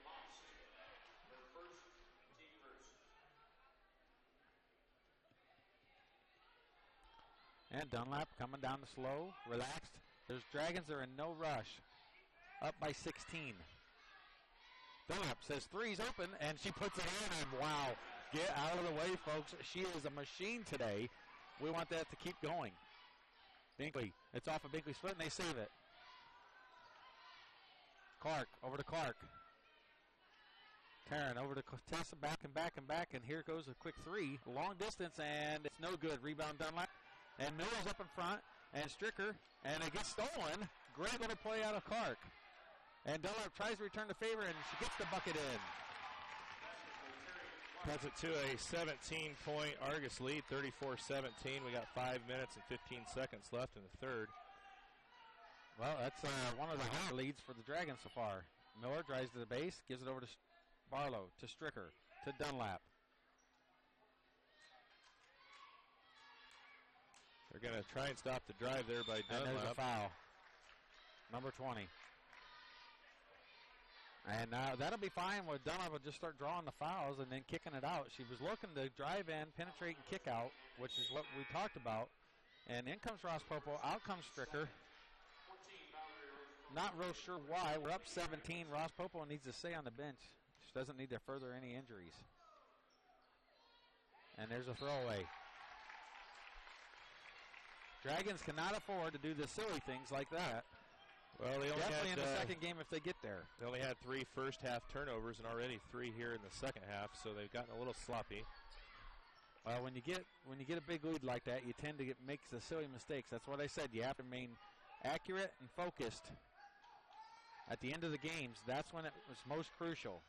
And Dunlap coming down the slow, relaxed. There's Dragons are in no rush. Up by 16. Dunlap says three's open, and she puts it in, and wow. Get out of the way, folks. She is a machine today. We want that to keep going. Binkley. It's off of Binkley's foot, and they save it. Clark. Over to Clark. Taryn over to Tessa. Back and back and back. And here goes a quick three. Long distance, and it's no good. Rebound Dunlap. And Miller's up in front. And Stricker. And it gets stolen. Great little play out of Clark. And Dunlap tries to return the favor, and she gets the bucket in. Cuts it to a 17-point Argos lead, 34-17. We got 5 minutes and 15 seconds left in the third. Well, that's one of the higher leads for the Dragons so far. Miller drives to the base, gives it over to Barlow, to Stricker, to Dunlap. They're going to try and stop the drive there by Dunlap. And there's a foul. Number 20. And that'll be fine with Dunlap will just start drawing the fouls and then kicking it out. She was looking to drive in, penetrate, and kick out, which is what we talked about. And in comes Ross Popo. Out comes Stricker. Not real sure why. We're up 17. Ross Popo needs to stay on the bench. She doesn't need to further any injuries. And there's a throwaway. Dragons cannot afford to do the silly things like that. Well, they only definitely had, in the second game if they get there. They only had 3 first-half turnovers and already 3 here in the second half, so they've gotten a little sloppy. Well, when you get a big lead like that, you tend to make the silly mistakes. That's what I said. You have to remain accurate and focused at the end of the games. That's when it was most crucial.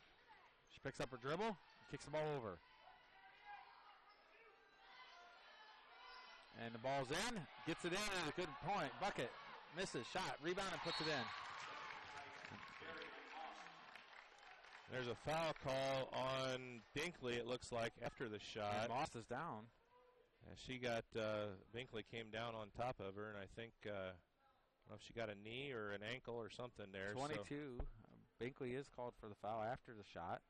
She picks up her dribble, kicks the ball over. And the ball's in, gets it in at a good point. Bucket, misses, shot, rebound, and puts it in. There's a foul call on Binkley, it looks like, after the shot. And Moss is down. She got, Binkley came down on top of her, and I think, I don't know if she got a knee or an ankle or something there. 22. Binkley is called for the foul after the shot.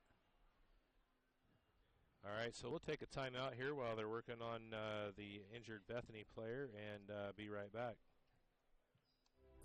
All right, so we'll take a timeout here while they're working on the injured Bethany player and be right back.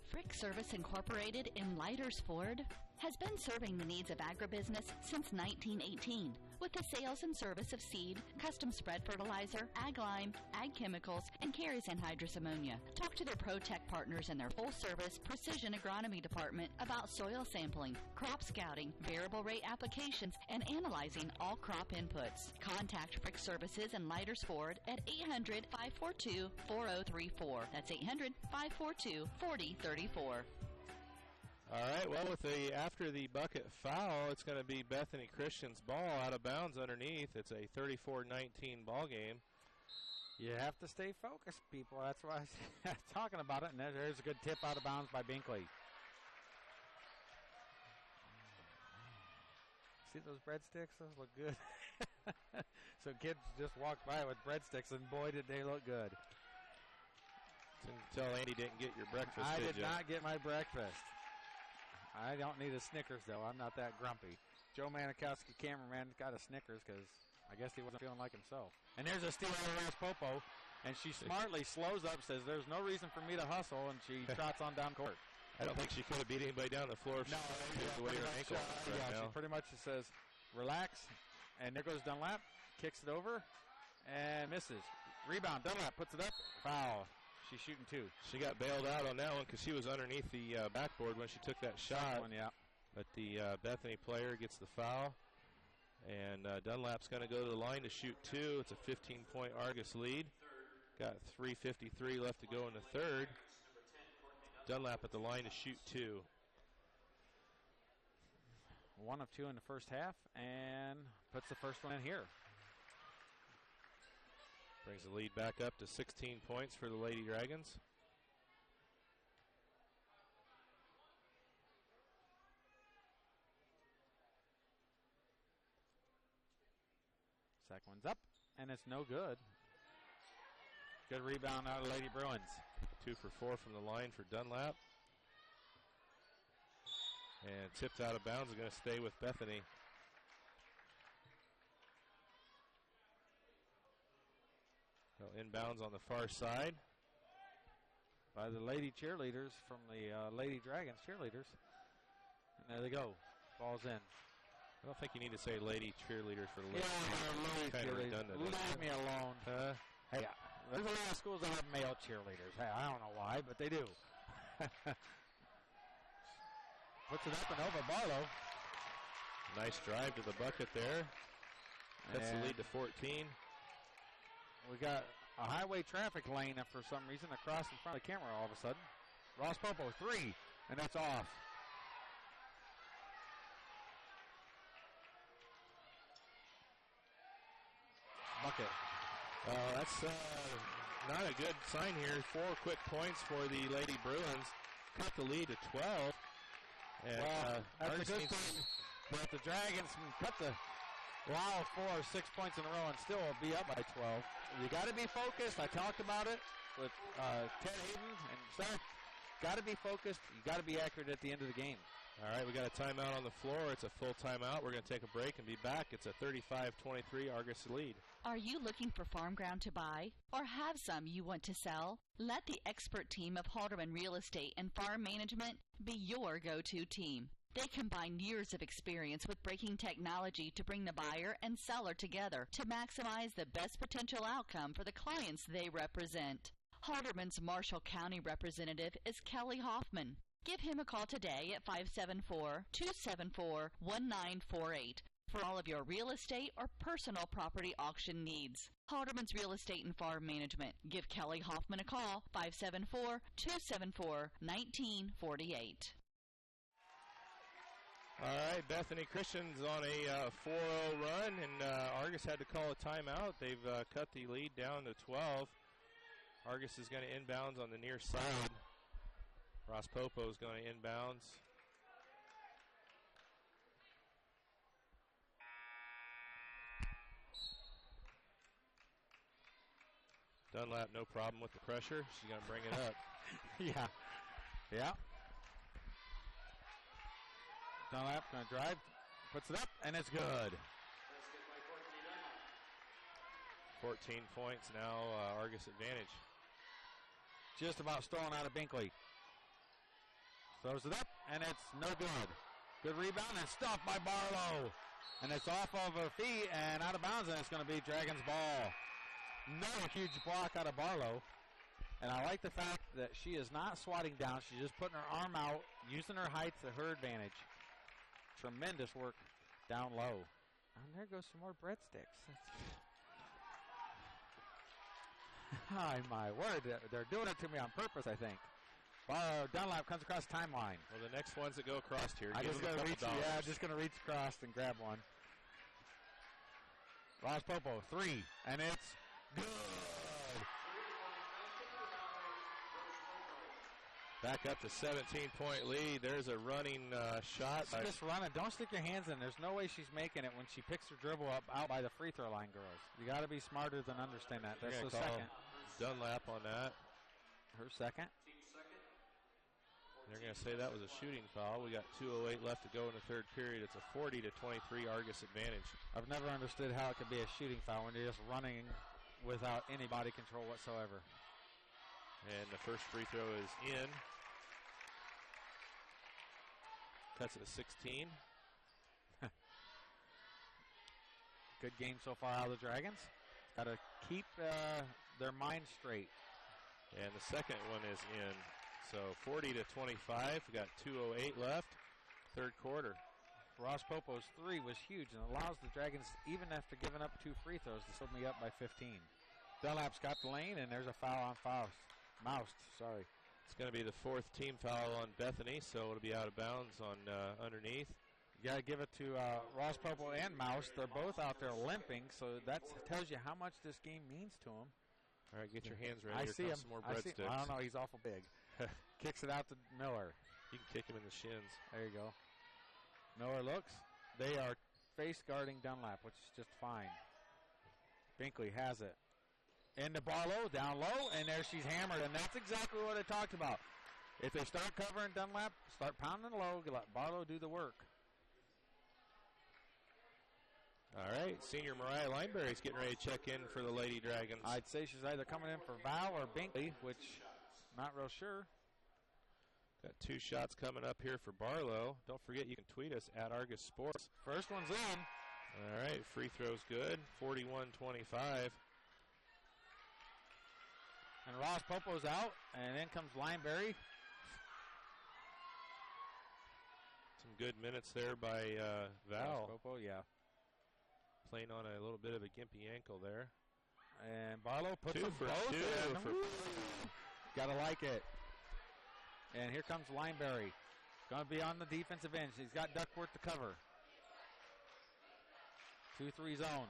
Frick Service Incorporated in Leitersford has been serving the needs of agribusiness since 1918 with the sales and service of seed, custom spread fertilizer, ag lime, ag chemicals, and carries anhydrous ammonia. Talk to their ProTech partners in their full-service precision agronomy department about soil sampling, crop scouting, variable rate applications, and analyzing all crop inputs. Contact Frick Services in Leitersford at 800-542-4034. That's 800-542-4034. All right, well, after the bucket foul, it's going to be Bethany Christian's ball out of bounds underneath. It's a 34-19 ball game. You have to stay focused, people. That's why I'm talking about it. And there's a good tip out of bounds by Binkley. See those breadsticks? Those look good. So kids just walked by with breadsticks, and boy, did they look good. Until Andy didn't get your breakfast, I did not get my breakfast. I don't need a Snickers, though. I'm not that grumpy. Joe Manikowski, cameraman, got a Snickers because I guess he wasn't feeling like himself. And there's a steal on Ross Popo, and she smartly slows up, says, there's no reason for me to hustle, and she trots on down court. I don't think she could have beat anybody down the floor if she took away her ankle. She pretty much just says, relax, and there goes Dunlap, kicks it over, and misses. Rebound, Dunlap puts it up, foul. She's shooting two. She got bailed out on that one because she was underneath the backboard when she took that shot. Yeah. But the Bethany player gets the foul. And Dunlap's going to go to the line to shoot two. It's a 15-point Argos lead. Got 3:53 left to go in the third. Dunlap at the line to shoot two. 1 of 2 in the first half and puts the first one in here. Brings the lead back up to 16 points for the Lady Dragons. Second one's up, and it's no good. Good rebound out of Lady Bruins. 2 for 4 from the line for Dunlap. And tipped out of bounds. Is going to stay with Bethany. Inbounds on the far side by the Lady cheerleaders from the Lady Dragons cheerleaders. And there they go. Ball's in. I don't think you need to say Lady cheerleaders for Lady. Yeah, kind of redundant. Leave me alone. Hey, there's a lot of schools that have male cheerleaders. Hey, I don't know why, but they do. Puts it up and over Barlow. Nice drive to the bucket there. That's the lead to 14. We got a highway traffic lane for some reason across in front of the camera all of a sudden. Ross Popo, 3, and that's off. Bucket. That's not a good sign here. 4 quick points for the Lady Bruins. Cut the lead to 12. And, that's a good thing. But the Dragons cut the wow 4 or 6 points in a row and still will be up by 12. You got to be focused. I talked about it with Ted Hayden and Seth. Got to be focused. You got to be accurate at the end of the game. All right, we got a timeout on the floor. It's a full timeout. We're going to take a break and be back. It's a 35-23 Argos lead. Are you looking for farm ground to buy or have some you want to sell? Let the expert team of Halderman Real Estate and Farm Management be your go-to team. They combine years of experience with breaking technology to bring the buyer and seller together to maximize the best potential outcome for the clients they represent. Halderman's Marshall County representative is Kelly Hoffman. Give him a call today at 574-274-1948. for all of your real estate or personal property auction needs. Halderman's Real Estate and Farm Management. Give Kelly Hoffman a call, 574-274-1948. All right, Bethany Christian's on a 4-0 run, and Argos had to call a timeout. They've cut the lead down to 12. Argos is going to inbounds on the near side. Ross Popo is going to inbounds. Dunlap, no problem with the pressure. She's going to bring it up. Yeah. Dunlap going to drive, puts it up, and it's good. 14 points now, Argos advantage. Just about stolen out of Binkley. Throws it up, and it's no good. Good rebound, and stopped by Barlow. And it's off of her feet and out of bounds, and it's going to be Dragons ball. Another huge block out of Barlow. And I like the fact that she is not swatting down. She's just putting her arm out, using her height to her advantage. Tremendous work down low. And there goes some more breadsticks. Oh, my word. They're doing it to me on purpose, I think. Dunlap comes across the timeline. Well, the next ones that go across here. I'm just going to reach. Yeah, just going to reach across and grab one. Ross Popo, 3, and it's good. Back up to 17-point lead. There's a running shot. Just running. Don't stick your hands in. There's no way she's making it when she picks her dribble up out by the free throw line, girls. You got to be smarter than understand that. That's the second. Dunlap on that. Her second. They're going to say that was a shooting foul. We got 2:08 left to go in the third period. It's a 40-23 Argos advantage. I've never understood how it could be a shooting foul when you're just running without any body control whatsoever. And the first free throw is in. Cuts it to 16. Good game so far out of the Dragons. Got to keep their mind straight. And the second one is in. So 40-25. We got 2:08 left. Third quarter. Ross Popo's 3 was huge and allows the Dragons, even after giving up 2 free throws, to still be up by 15. Dunlap's got the lane, and there's a foul on Moust. Sorry. It's going to be the 4th team foul on Bethany, so it'll be out of bounds on underneath. You got to give it to Ross Popo and Mouse. They're both out there limping, so that tells you how much this game means to them. All right, get your hands ready. I Here see him. Some more breadsticks. I don't know. He's awful big. Kicks it out to Miller. You can kick him in the shins. There you go. Miller looks. They are face guarding Dunlap, which is just fine. Binkley has it. Into Barlow, down low, and there she's hammered, and that's exactly what I talked about. If they start covering Dunlap, start pounding low, let Barlow do the work. All right, senior Mariah Lineberry's getting ready to check in for the Lady Dragons. I'd say she's either coming in for Val or Binkley, which not real sure. Got 2 shots coming up here for Barlow. Don't forget you can tweet us at Argus Sports. First one's in. All right, free throw's good, 41-25. And Ross Popo's out, and in comes Lineberry. Some good minutes there by Val. Ross Popo, yeah. Playing on a little bit of a gimpy ankle there. And Barlow puts 2 them for both 2. in. Gotta like it. And here comes Lineberry. Gonna be on the defensive end. He's got Duckworth to cover. 2-3 zone.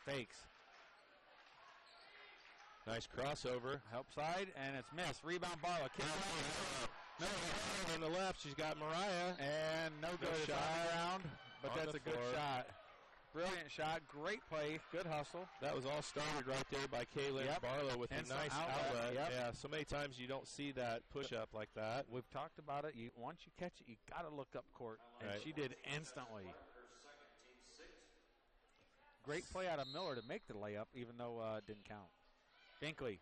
Fakes. Nice crossover. Help side, and it's missed. Rebound Barlow. No, on the left, she's got Mariah. And no good. It's on the ground, but that's a good shot. Brilliant shot. Great play. Good hustle. That was all started right there by Kaylin Barlow with a nice outlet. Yep. Yeah, so many times you don't see that push-up like that. We've talked about it. Once you catch it, you got to look up court. And she did instantly. Great play out of Miller to make the layup, even though it didn't count. Binkley.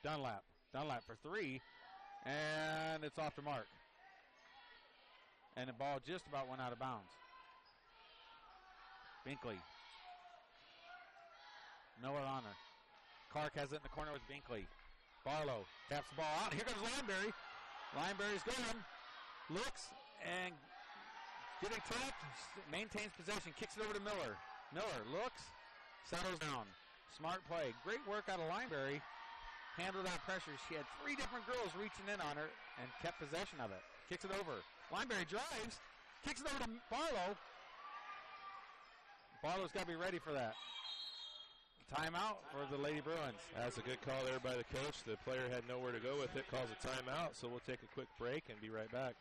Dunlap. Dunlap for 3. And it's off the mark. And the ball just about went out of bounds. Binkley. Miller on her. Clark has it in the corner with Binkley. Barlow taps the ball out. Here comes Lineberry. Lineberry's going. Looks and getting tapped. Maintains possession. Kicks it over to Miller. Miller looks. Settles down. Smart play. Great work out of Lineberry. Handled that pressure. She had 3 different girls reaching in on her and kept possession of it. Kicks it over. Lineberry drives. Kicks it over to Barlow. Barlow's got to be ready for that. Timeout for the Lady Bruins. That's a good call there by the coach. The player had nowhere to go with it. Calls a timeout, so we'll take a quick break and be right back.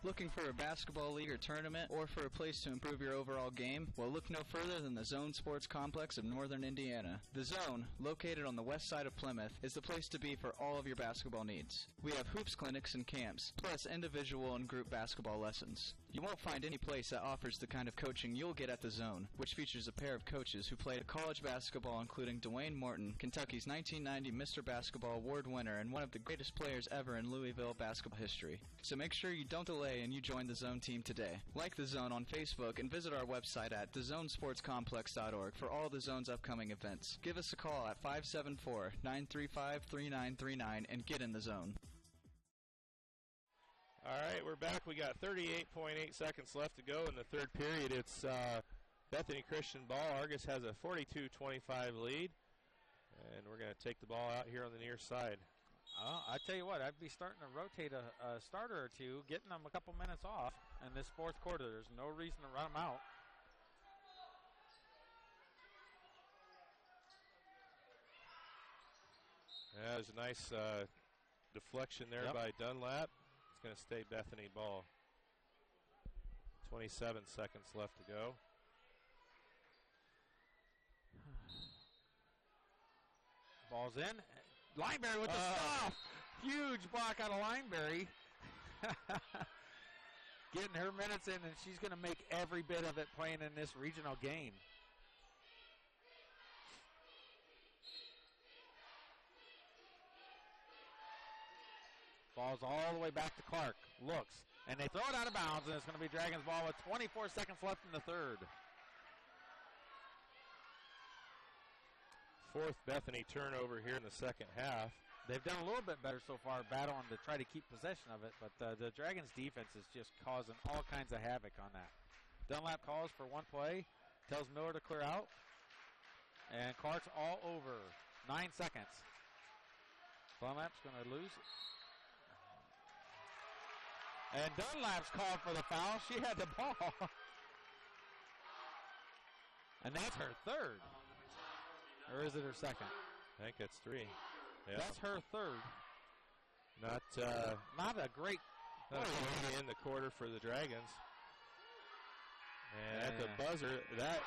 Looking for a basketball league or tournament, or for a place to improve your overall game? Well, look no further than the Zone Sports Complex of Northern Indiana. The Zone, located on the west side of Plymouth, is the place to be for all of your basketball needs. We have hoops clinics and camps, plus individual and group basketball lessons. You won't find any place that offers the kind of coaching you'll get at the Zone, which features a pair of coaches who played college basketball, including Dwayne Morton, Kentucky's 1990 Mr. Basketball Award winner and one of the greatest players ever in Louisville basketball history. So make sure you don't delay and you join the Zone team today. Like the Zone on Facebook and visit our website at thezonesportscomplex.org for all the Zone's upcoming events. Give us a call at 574-935-3939 and get in the Zone. All right, we're back. We got 38.8 seconds left to go in the third period. It's Bethany Christian ball. Argos has a 42-25 lead, and we're going to take the ball out here on the near side. I tell you what, I'd be starting to rotate a starter or two, getting them a couple minutes off in this fourth quarter. There's no reason to run them out. Yeah, there's a nice deflection there by Dunlap. It's going to stay Bethany ball. 27 seconds left to go. Ball's in. Lineberry with the stop. Huge block out of Lineberry. Getting her minutes in, and she's going to make every bit of it playing in this regional game. Ball's all the way back to Clark. Looks. And they throw it out of bounds, and it's going to be Dragons ball with 24 seconds left in the third. Fourth Bethany turnover here in the second half. They've done a little bit better so far battling to try to keep possession of it, but the Dragons defense is just causing all kinds of havoc on that. Dunlap calls for one play, tells Miller to clear out, and Clark's all over. 9 seconds. Dunlap's going to lose. And Dunlap's called for the foul. She had the ball. And that's her third. Or is it her second? I think it's 3. Yeah. That's her third. Not a great play in the quarter for the Dragons. And at the buzzer, that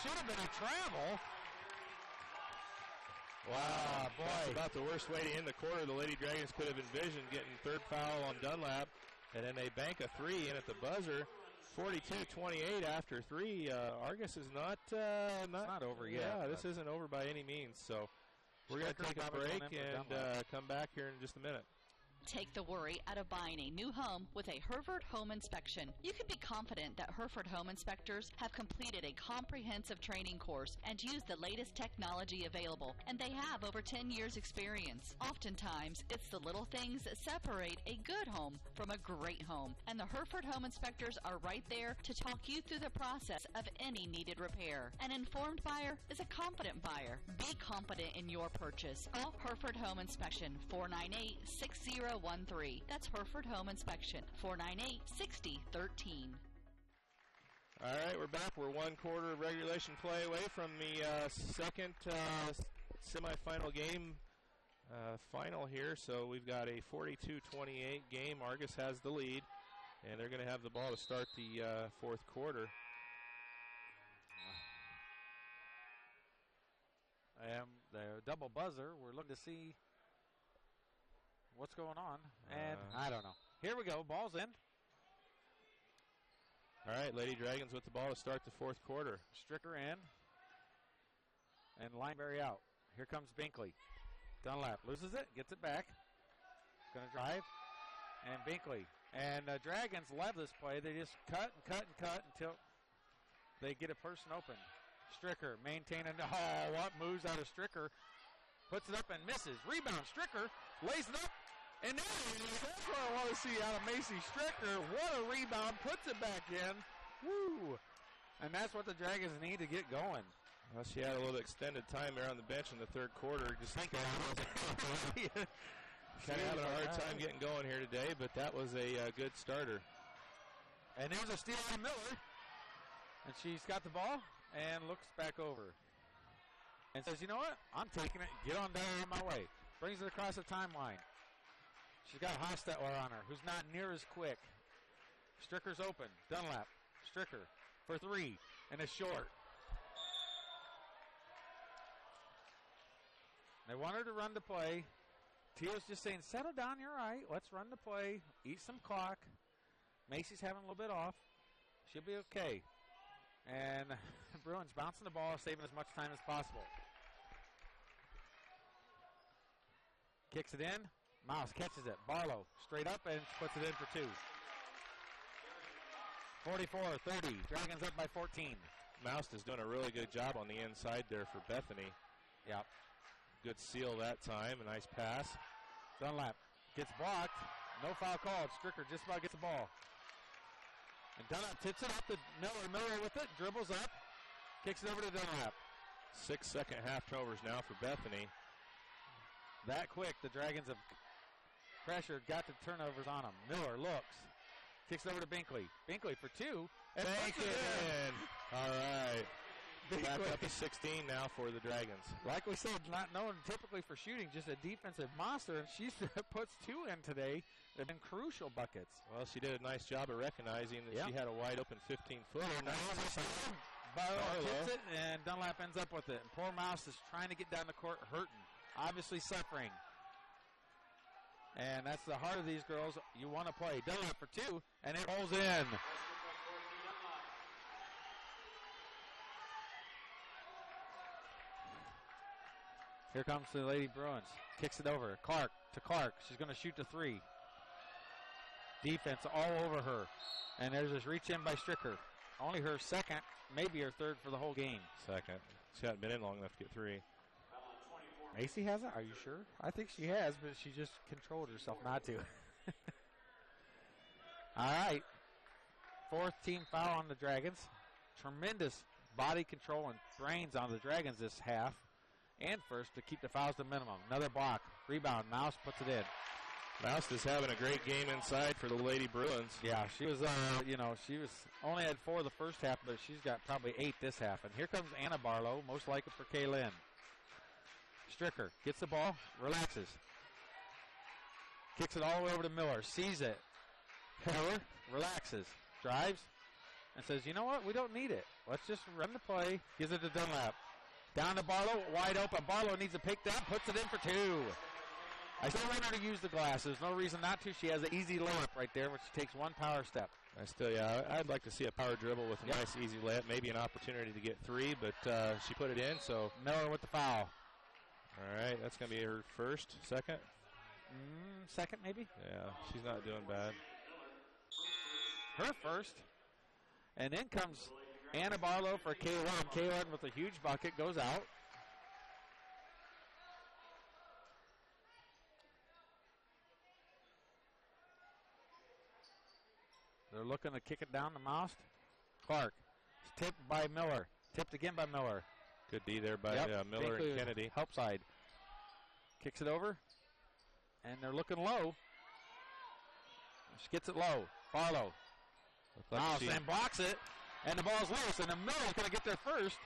should have been a travel. Wow, boy. That's about the worst way to end the quarter the Lady Dragons could have envisioned, getting third foul on Dunlap. And then they bank a 3 in at the buzzer. 42-28 after 3. Argos is not over yet. Yeah, this isn't over by any means. So we're going to take a break and come back here in just a minute. Take the worry out of buying a new home with a Hereford Home Inspection. You can be confident that Hereford Home Inspectors have completed a comprehensive training course and use the latest technology available, and they have over 10 years experience. Oftentimes, it's the little things that separate a good home from a great home, and the Hereford Home Inspectors are right there to talk you through the process of any needed repair. An informed buyer is a confident buyer. Be confident in your purchase. Call Hereford Home Inspection, 498-6013. That's Hereford Home Inspection, 498-6013. All right, we're back. We're one quarter of regulation play away from the second semifinal game final here. So we've got a 42-28 game. Argos has the lead, and they're going to have the ball to start the fourth quarter. And the double buzzer, we're looking to see what's going on, and I don't know. Here we go. Ball's in. All right, Lady Dragons with the ball to start the fourth quarter. Stricker in, and Lineberry out. Here comes Binkley. Dunlap loses it, gets it back. Going to drive, and Binkley. And Dragons love this play. They just cut and cut and cut until they get a person open. Stricker maintaining. What moves out of Stricker? Puts it up and misses. Rebound. Stricker lays it up And that's what I want to see out of Macy Stricker. What a rebound. Puts it back in. Woo. And that's what the Dragons need to get going. Well, she had a little extended time there on the bench in the third quarter. Just think kind of having a hard time getting going here today, but that was a good starter. And there's a steal on Miller. And she's got the ball and looks back over. And says, you know what? I'm taking it. Get on down my way. Brings it across the timeline. She's got Hostetler on her, who's not near as quick. Stricker's open. Dunlap. Stricker for three. And it's short. They want her to run the play. Teal's just saying, settle down, you're all right. Let's run the play. Eat some clock. Macy's having a little bit off. She'll be okay. And Bruins bouncing the ball, saving as much time as possible. Kicks it in. Mouse catches it. Barlow straight up and puts it in for two. 44-30. Dragons up by 14. Mouse is doing a really good job on the inside there for Bethany. Yep. Good seal that time. A nice pass. Dunlap gets blocked. No foul called. Stricker just about gets the ball. And Dunlap tips it up to Miller. Miller with it. Dribbles up. Kicks it over to Dunlap. 6 second half turnovers now for Bethany. That quick, the Dragons have pressured, got the turnovers on them. Miller looks. Kicks it over to Binkley. Binkley for two. And Bank it in. All right. Back up to 16 now for the Dragons. Like we said, not known typically for shooting, just a defensive monster, and she puts two in today. They've been crucial buckets. Well, she did a nice job of recognizing that she had a wide open 15-footer. Barlow hits it, and Dunlap ends up with it. And poor Mouse is trying to get down the court, hurting, obviously suffering. And that's the heart of these girls. You want to play. Dunlap for two, and it rolls in. Here comes the Lady Bruins. Kicks it over. Clark to Clark. She's going to shoot the three. Defense all over her. And there's this reach in by Stricker. Only her second, maybe her third for the whole game. Second. She hasn't been in long enough to get three. Macy hasn't? Are you sure? I think she has, but she just controlled herself not to. All right. Fourth team foul on the Dragons. Tremendous body control and brains on the Dragons this half. And first to keep the fouls to minimum. Another block. Rebound. Mouse puts it in. Mouse is having a great game inside for the Lady Bruins. Yeah, she was, she was only had 4 the first half, but she's got probably 8 this half. And here comes Anna Barlow, most likely for Kaylin. Stricker gets the ball, relaxes. Kicks it all the way over to Miller, sees it. Miller relaxes, drives, and says, you know what, we don't need it. Let's just run the play. Gives it to Dunlap. Down to Barlow, wide open. Barlow needs to pick that, puts it in for 2. I still want her to use the glass. There's no reason not to. She has an easy layup right there, which takes one power step. I'd like to see a power dribble with a nice easy layup, maybe an opportunity to get 3, but she put it in, so. Miller with the foul. All right, that's going to be her first, second? Second, maybe? Yeah, she's not doing bad. Her first. And then comes Anna Barlow for Kaylin. Kaylin with a huge bucket goes out. They're looking to kick it down to Mouse. Clark. It's tipped by Miller. Tipped again by Miller. Good D there by Miller and Kennedy. Help side. Kicks it over. And they're looking low. She gets it low. Barlow. Mouse and blocks it. And the ball's loose. And the Miller's going to get there first.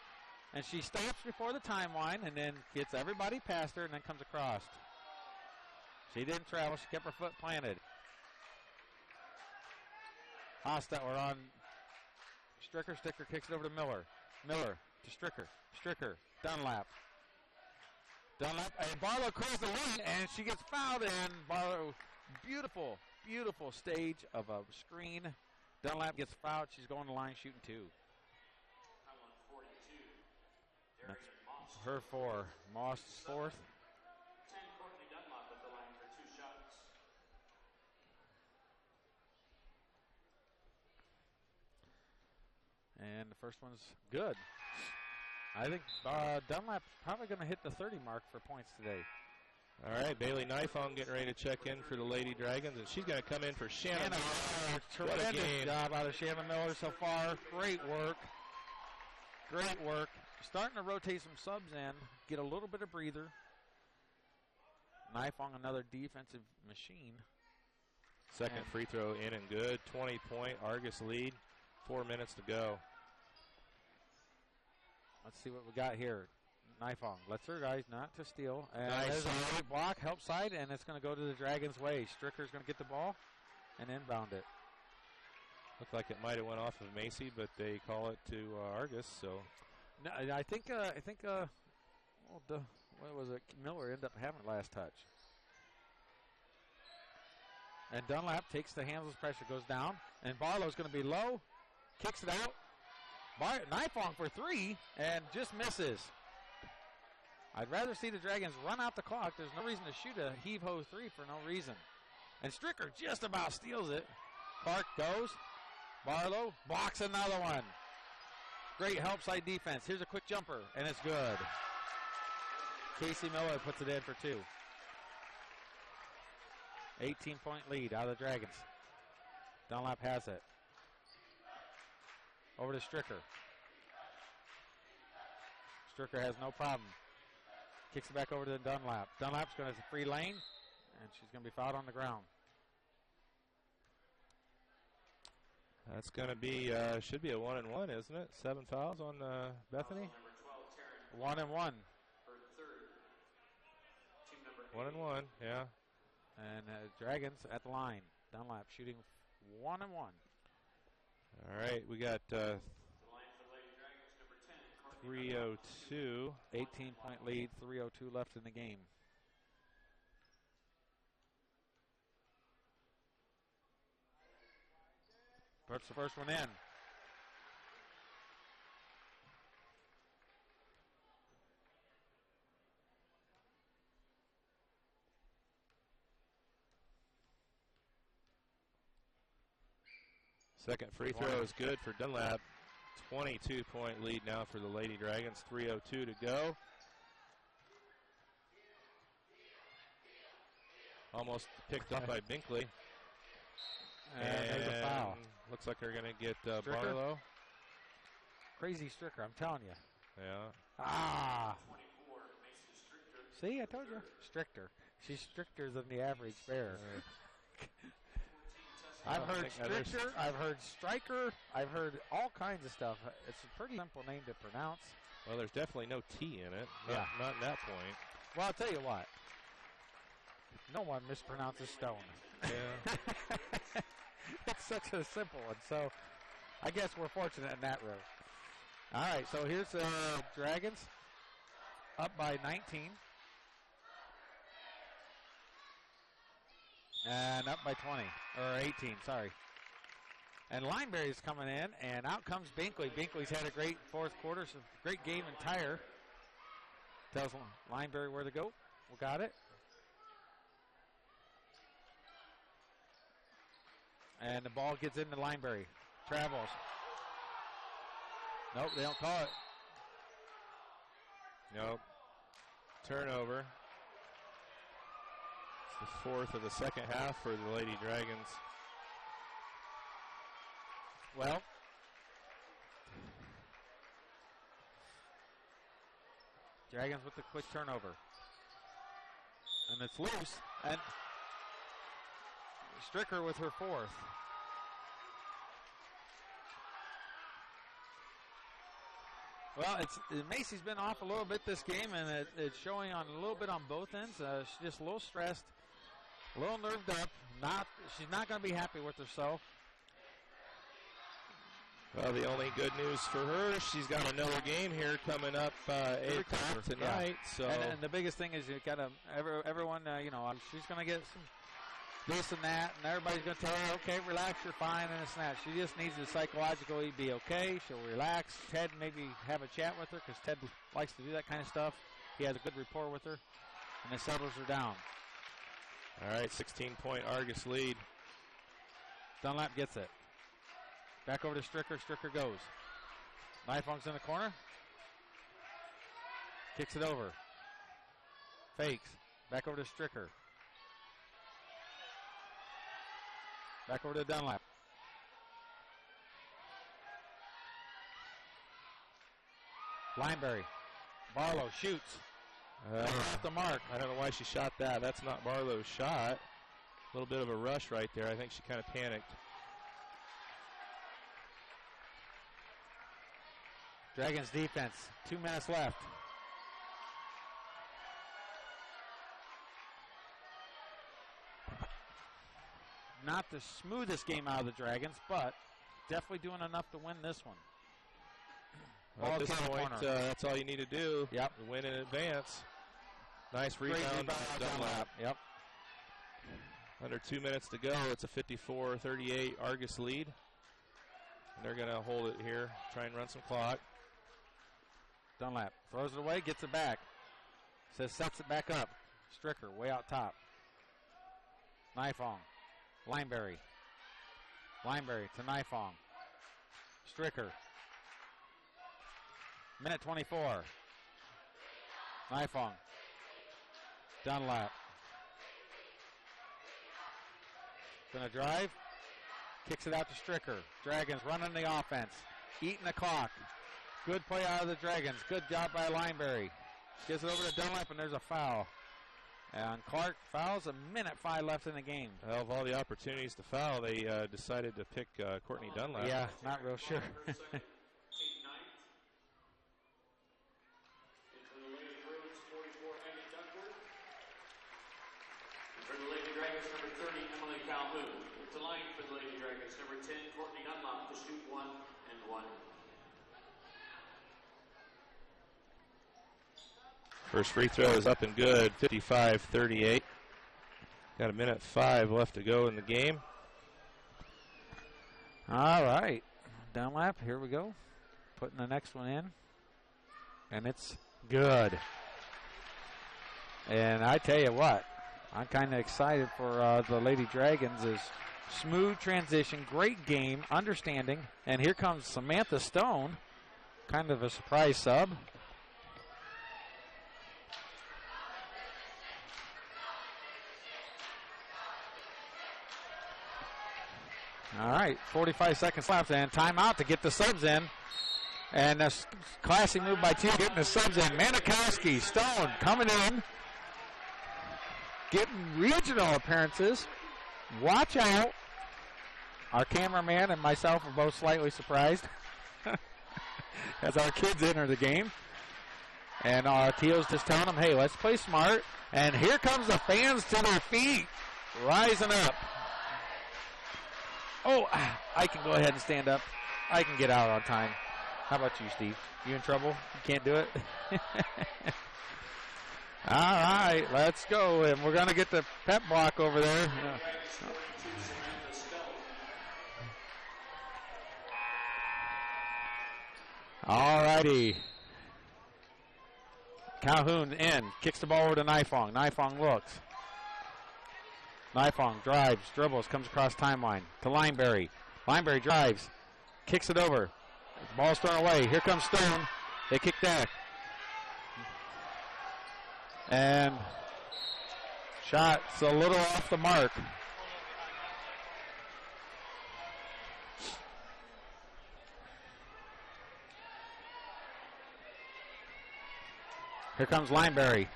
And she stops before the timeline and then gets everybody past her and then comes across. She didn't travel. She kept her foot planted. Hostetler on Stricker. Stricker kicks it over to Miller. Miller to Stricker. Stricker. Dunlap. Dunlap. And Barlow clears the wing, and she gets fouled. And Barlow, beautiful, beautiful stage of a screen. Dunlap gets fouled. She's going to the line shooting 2. That's her 4. Moss 4th. And the first one's good. I think Dunlap's probably going to hit the 30 mark for points today. All right, Bailey Nifong getting ready to check in for the Lady Dragons, and she's going to come in for Shannon. Tremendous job out of Shannon Miller so far. Great work. Great work. Starting to rotate some subs in, get a little bit of breather. Nifong, another defensive machine. Second free throw in and good. 20-point Argos lead. 4 minutes to go. Let's see what we got here. Nifong lets her guys not to steal. And Nice. there's a great block, help side, and it's going to go to the Dragons' way. Stricker's going to get the ball and inbound it. Looked like it might have went off of Macy, but they call it to Argos. So No, I think what was it? Miller ended up having last touch. And Dunlap takes the handles pressure, goes down, and Barlow's going to be low, kicks it out. Nifong for three, and just misses. I'd rather see the Dragons run out the clock. There's no reason to shoot a heave-ho three for no reason. And Stricker just about steals it. Clark goes. Barlow blocks another one. Great help side defense. Here's a quick jumper, and it's good. Casey Miller puts it in for two. 18-point lead out of the Dragons. Dunlap has it. Over to Stricker. Stricker has no problem. Kicks it back over to Dunlap. Dunlap's going to free lane, and she's going to be fouled on the ground. that's going to be, should be a 1-and-1, isn't it? 7 fouls on Bethany? 1-1. 1-and-1, yeah. And Dragons at the line. Dunlap shooting 1-1. All right, we got 3:02. 18-point lead, 3:02 left in the game. Puts the first one in. Second free throw is good for Dunlap. 22-point lead now for the Lady Dragons. 3:02 to go. Almost picked up by Binkley. And there's a foul. Looks like they're going to get Stricker? Barlow. Crazy Stricker, I'm telling you. Yeah. Ah! See, I told you. Stricter. She's stricter than the average bear. I've heard Stricter, I've heard Striker, I've heard all kinds of stuff. It's a pretty simple name to pronounce. Well, there's definitely no T in it. Yeah. Not at that point. Well, I'll tell you what. No one mispronounces stone. Yeah. It's such a simple one. So I guess we're fortunate in that row. All right, so here's Dragons up by 19. And up by 20, or 18, sorry. And Lineberry's coming in, and out comes Binkley. Binkley's had a great fourth quarter, so great game entire. Tells Lineberry where to go. We got it. And the ball gets into Lineberry. Travels. Nope, they don't call it. Nope. Turnover. It's the fourth of the second half for the Lady Dragons. Well, Dragons with the quick turnover. And it's loose. And Stricker with her fourth. Well, Macy's been off a little bit this game, and it's showing on a little bit on both ends. She's just a little stressed, a little nerved up. She's not going to be happy with herself. Well, the only good news for her, she's got another game here coming up 8 o'clock tonight. Yeah. So, and the biggest thing is you got to everyone. She's going to get some this and that, and everybody's going to tell her, okay, relax, you're fine, and this and that. She just needs to psychologically be okay. She'll relax. Ted maybe have a chat with her because Ted likes to do that kind of stuff. He has a good rapport with her, and it settles her down. All right, 16-point Argos lead. Dunlap gets it. Back over to Stricker. Stricker goes. Nifong's in the corner. Kicks it over. Fakes. Back over to Stricker. Back over to Dunlap. Lineberry. Barlow shoots. Off the mark. I don't know why she shot that. That's not Barlow's shot. A little bit of a rush right there. I think she kind of panicked. Dragons defense. 2 minutes left. Not the smoothest game out of the Dragons, but definitely doing enough to win this one. Well, at this point, that's all you need to do. Yep. Win in advance. Nice rebound. Dunlap. Yep. Under 2 minutes to go. It's a 54-38 Argos lead. And they're going to hold it here, try and run some clock. Dunlap throws it away, gets it back. Sets it back up. Stricker way out top. Nifong. Lineberry. Lineberry to Nifong. Stricker. Minute 24. Nifong. Dunlap. Gonna drive. Kicks it out to Stricker. Dragons running the offense. Eating the clock. Good play out of the Dragons. Good job by Lineberry. Gives it over to Dunlap, and there's a foul. And Clark fouls. 1:05 left in the game. Well, of all the opportunities to foul, they decided to pick Courtney Dunlap. Yeah, not real sure. First free throw is up and good, 55-38. Got 1:05 left to go in the game. All right. Dunlap, here we go. Putting the next one in. And it's good. And I tell you what, I'm kind of excited for the Lady Dragons. Is smooth transition, great game, understanding. And here comes Samantha Stone, kind of a surprise sub. All right, 45 seconds left, and timeout to get the subs in. And a classy move by two, getting the subs in. Manikowski, Stone coming in, getting regional appearances. Watch out. Our cameraman and myself are both slightly surprised as our kids enter the game. And Teal's just telling them, hey, let's play smart. And here comes the fans to their feet, rising up. Oh, I can go ahead and stand up. I can get out on time. How about you, Steve? You in trouble? You can't do it? All right, let's go. And we're going to get the pep block over there. All righty. Calhoun in. Kicks the ball over to Nifong. Nifong looks. Nifong drives, dribbles, comes across timeline to Lineberry. Lineberry drives, kicks it over. Ball's thrown away. Here comes Stone. They kick back. And shot's a little off the mark. Here comes Lineberry.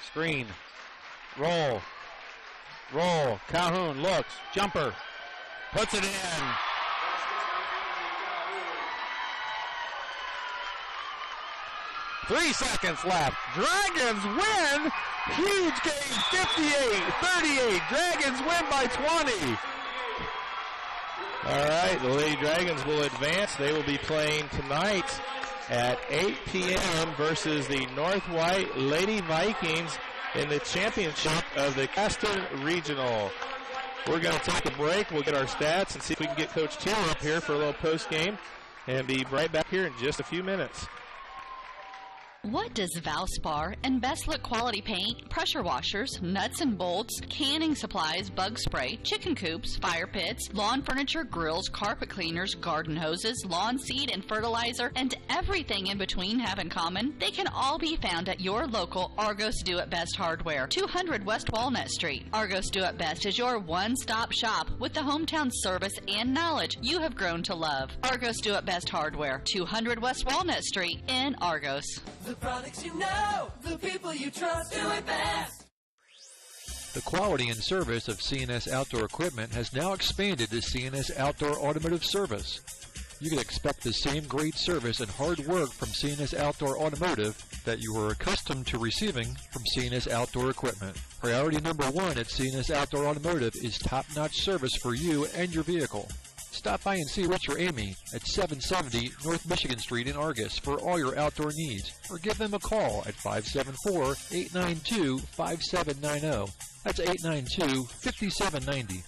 Screen. Roll. Roll. Calhoun looks. Jumper. Puts it in. Three seconds left. Dragons win. Huge game. 58-38. Dragons win by 20. All right, the Lady Dragons will advance. They will be playing tonight at 8 p.m. versus the North White Lady Vikings in the championship of the Caston Regional. We're going to take a break. We'll get our stats and see if we can get Coach Teal up here for a little post game and be right back here in just a few minutes. What does Valspar and Best Look quality paint, pressure washers, nuts and bolts, canning supplies, bug spray, chicken coops, fire pits, lawn furniture, grills, carpet cleaners, garden hoses, lawn seed and fertilizer, and everything in between have in common? They can all be found at your local Argos Do It Best Hardware, 200 West Walnut Street. Argos Do It Best is your one-stop shop with the hometown service and knowledge you have grown to love. Argos Do It Best Hardware, 200 West Walnut Street in Argos. The products you know, the people you trust, do it best. The quality and service of C&S Outdoor Equipment has now expanded to C&S Outdoor Automotive Service. You can expect the same great service and hard work from C&S Outdoor Automotive that you are accustomed to receiving from C&S Outdoor Equipment. Priority number one at C&S Outdoor Automotive is top-notch service for you and your vehicle. Stop by and see Rich or Amy at 770 North Michigan Street in Argos for all your outdoor needs, or give them a call at 574-892-5790. That's 892-5790.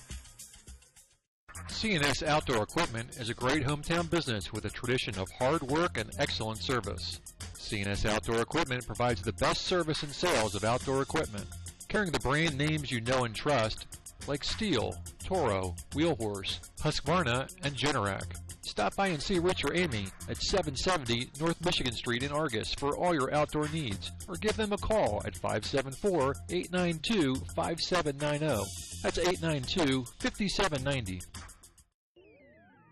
C&S Outdoor Equipment is a great hometown business with a tradition of hard work and excellent service. C&S Outdoor Equipment provides the best service and sales of outdoor equipment, carrying the brand names you know and trust, like Steel, Toro, Wheel Horse, Husqvarna, and Generac. Stop by and see Rich or Amy at 770 North Michigan Street in Argos for all your outdoor needs, or give them a call at 574-892-5790. That's 892-5790.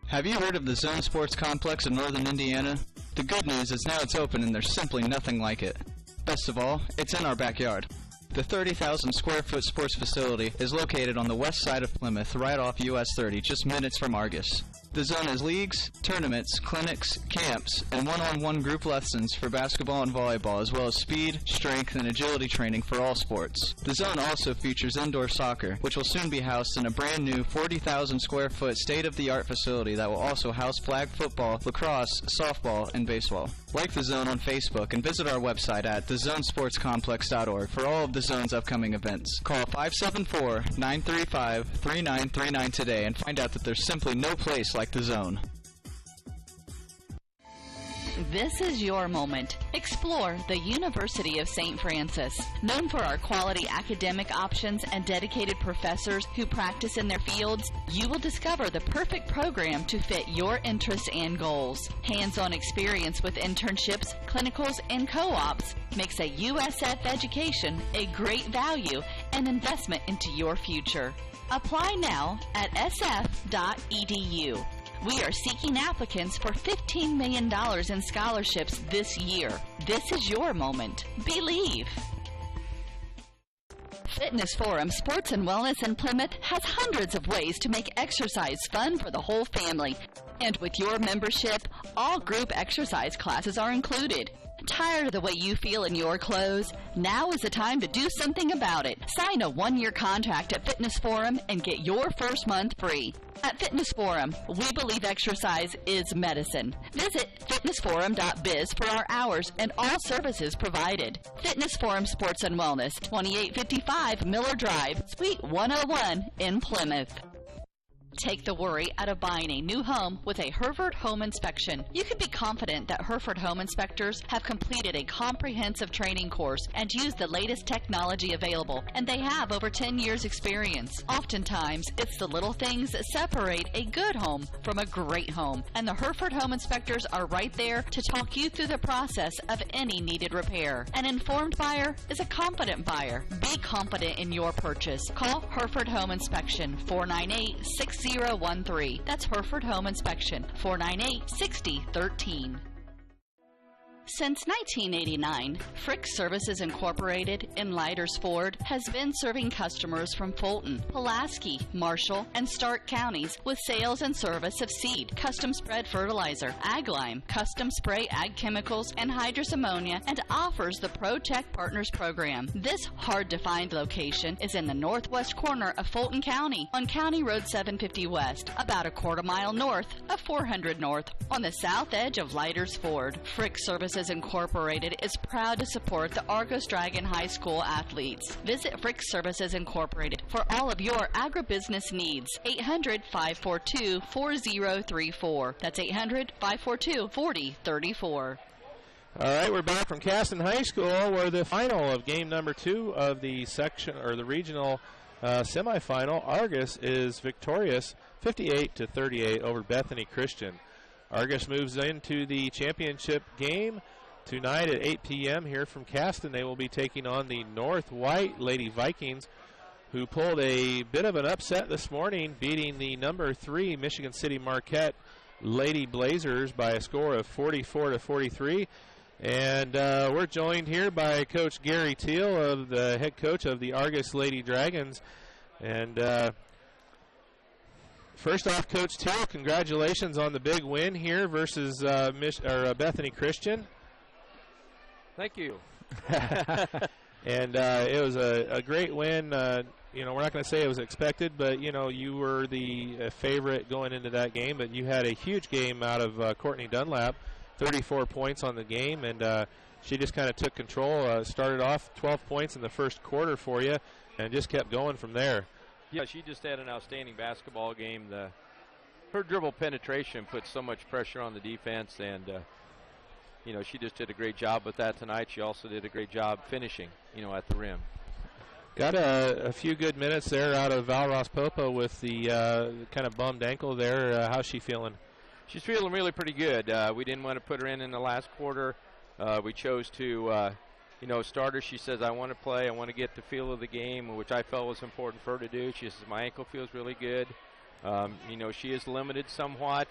Have you heard of the Zone Sports Complex in northern Indiana? The good news is now it's open and there's simply nothing like it. Best of all, it's in our backyard. The 30,000 square foot sports facility is located on the west side of Plymouth, right off US 30, just minutes from Argos. The zone has leagues, tournaments, clinics, camps, and one-on-one group lessons for basketball and volleyball, as well as speed, strength, and agility training for all sports. The zone also features indoor soccer, which will soon be housed in a brand new 40,000 square foot state-of-the-art facility that will also house flag football, lacrosse, softball, and baseball. Like the zone on Facebook and visit our website at thezonesportscomplex.org for all of the zone's upcoming events. Call 574-935-3939 today and find out that there's simply no place like the zone. This is your moment. Explore the University of St. Francis. Known for our quality academic options and dedicated professors who practice in their fields, you will discover the perfect program to fit your interests and goals. Hands-on experience with internships, clinicals, and co-ops makes a USF education a great value and investment into your future. Apply now at sf.edu. We are seeking applicants for $15 million in scholarships this year. This is your moment. Believe. Fitness Forum Sports and Wellness in Plymouth has hundreds of ways to make exercise fun for the whole family. And with your membership, all group exercise classes are included. Tired of the way you feel in your clothes? Now is the time to do something about it. Sign a one-year contract at Fitness Forum and get your first month free. At Fitness Forum, we believe exercise is medicine. Visit fitnessforum.biz for our hours and all services provided. Fitness Forum Sports and Wellness, 2855 Miller Drive, Suite 101 in Plymouth. Take the worry out of buying a new home with a Hereford Home Inspection. You can be confident that Hereford Home Inspectors have completed a comprehensive training course and use the latest technology available, and they have over 10 years experience. Oftentimes, it's the little things that separate a good home from a great home, and the Hereford Home Inspectors are right there to talk you through the process of any needed repair. An informed buyer is a confident buyer. Be confident in your purchase. Call Hereford Home Inspection, 498-6013. That's Hereford Home Inspection, 498-6013. Since 1989, Frick Services Incorporated in Leiders Ford has been serving customers from Fulton, Pulaski, Marshall, and Stark counties with sales and service of seed, custom spread fertilizer, ag lime, custom spray ag chemicals, and hydrous ammonia, and offers the ProTech Partners program. This hard-to-find location is in the northwest corner of Fulton County on County Road 750 West, about a quarter mile north of 400 North, on the south edge of Leiders Ford. Frick Services Incorporated is proud to support the Argos Dragon High School athletes. Visit Frick Services Incorporated for all of your agribusiness needs. 800-542-4034. That's 800-542-4034. All right, we're back from Caston High School, where the final of game number 2 of the section or the regional semifinal. Argos is victorious, 58-38 over Bethany Christian. Argos moves into the championship game tonight at 8 p.m. here from Caston. They will be taking on the North White Lady Vikings, who pulled a bit of an upset this morning, beating the number 3 Michigan City Marquette Lady Blazers by a score of 44-43. And we're joined here by Coach Gary Teal, the head coach of the Argos Lady Dragons. And first off, Coach Teal, congratulations on the big win here versus Bethany Christian. Thank you. And it was a great win. We're not going to say it was expected, but, you were the favorite going into that game. But you had a huge game out of Courtney Dunlap, 34 points on the game, and she just kind of took control. Started off 12 points in the first quarter for you and just kept going from there. Yeah, she just had an outstanding basketball game. Her dribble penetration put so much pressure on the defense, and she just did a great job with that tonight. She also did a great job finishing, at the rim. Got a few good minutes there out of Val Ross-Popa with the kind of bummed ankle there. How's she feeling? She's feeling really pretty good. We didn't want to put her in the last quarter. We chose to, start her. She says, I want to play. I want to get the feel of the game, which I felt was important for her to do. She says, my ankle feels really good. She is limited somewhat,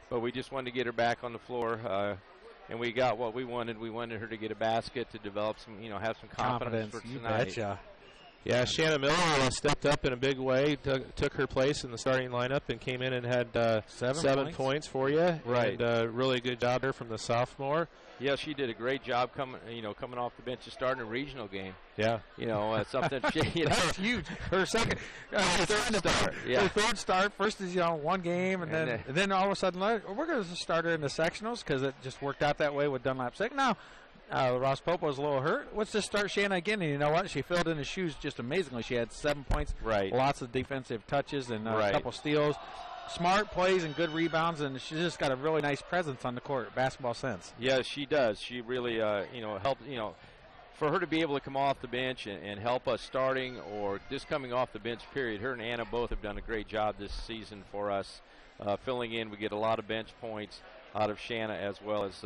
but we just wanted to get her back on the floor. And we got what we wanted. We wanted her to get a basket to develop some, have some confidence for tonight. You betcha. Yeah, Shanna Miller stepped up in a big way, took her place in the starting lineup, and came in and had seven points for you. Right. And really good job there from the sophomore. Yeah, she did a great job coming off the bench and starting a regional game. Yeah. Something. That's huge. Her second, third start. Yeah. Her third start. First is one game, and then all of a sudden we're going to start her in the sectionals because it just worked out that way with Dunlap second. Now. Ross Popo was a little hurt. Let's just start Shanna again. And you know what? She filled in the shoes just amazingly. She had 7 points, lots of defensive touches, and a couple steals. Smart plays and good rebounds, and she's just got a really nice presence on the court, basketball sense. Yeah, she does. She really, helped, for her to be able to come off the bench and help us starting or just coming off the bench, period. Her and Anna both have done a great job this season for us. Filling in, we get a lot of bench points out of Shanna as well as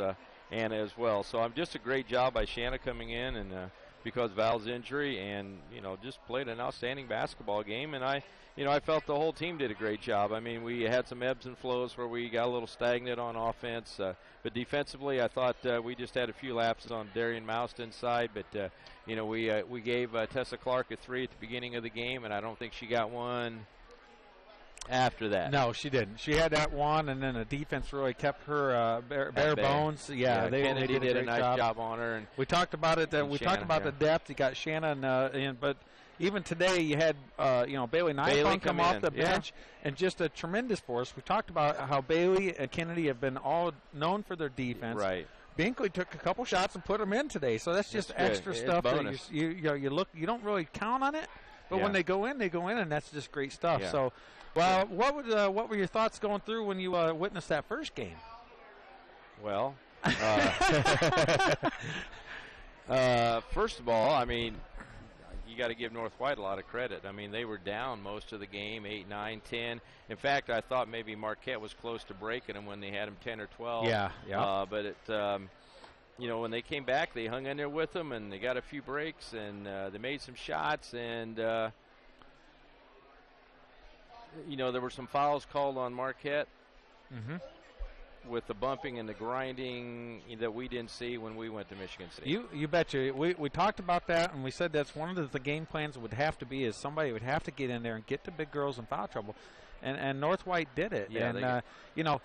Anna as well. So I'm just a great job by Shanna coming in and because of Val's injury and, just played an outstanding basketball game. And I felt the whole team did a great job. I mean, we had some ebbs and flows where we got a little stagnant on offense. But defensively, I thought we just had a few lapses on Darian Mouston's side. But, we gave Tessa Clark a 3 at the beginning of the game, and I don't think she got one after that. No, she didn't. She had that one, and then the defense really kept her bare bones. Yeah, they did a nice job on her. And we talked about it. We talked about the depth. You got Shannon, but even today you had Bailey Nyfung come off the bench and just a tremendous force. We talked about how Bailey and Kennedy have been all known for their defense. Right. Binkley took a couple shots and put them in today, so that's just extra stuff. That you don't really count on it, but when they go in, and that's just great stuff. Yeah. So. Well, what were your thoughts going through when you witnessed that first game? Well, first of all, I mean, you got to give North White a lot of credit. I mean, they were down most of the game, 8, 9, 10. In fact, I thought maybe Marquette was close to breaking them when they had them 10 or 12. Yeah. But when they came back, they hung in there with them, and they got a few breaks, and they made some shots, and there were some fouls called on Marquette with the bumping and the grinding that we didn't see when we went to Michigan State. You betcha. We talked about that, and we said that's one of the game plans would have to be is somebody would have to get in there and get the big girls in foul trouble. And North White did it. Yeah, and,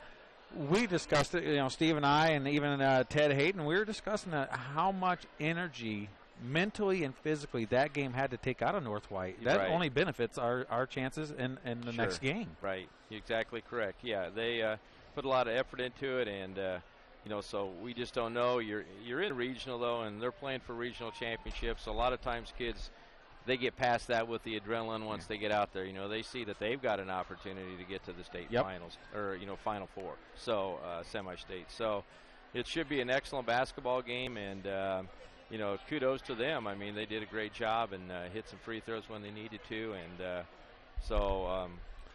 we discussed it, Steve and I and even Ted Hayden, we were discussing how much energy mentally and physically that game had to take out of North White. That only benefits our chances in the next game. Right. You're exactly correct. Yeah, they put a lot of effort into it, and so we just don't know. You're in regional though, and they're playing for regional championships. So a lot of times kids, they get past that with the adrenaline once they get out there. They see that they've got an opportunity to get to the state finals or Final Four, so semi-state. So it should be an excellent basketball game, and you know, kudos to them. I mean, they did a great job and hit some free throws when they needed to, and so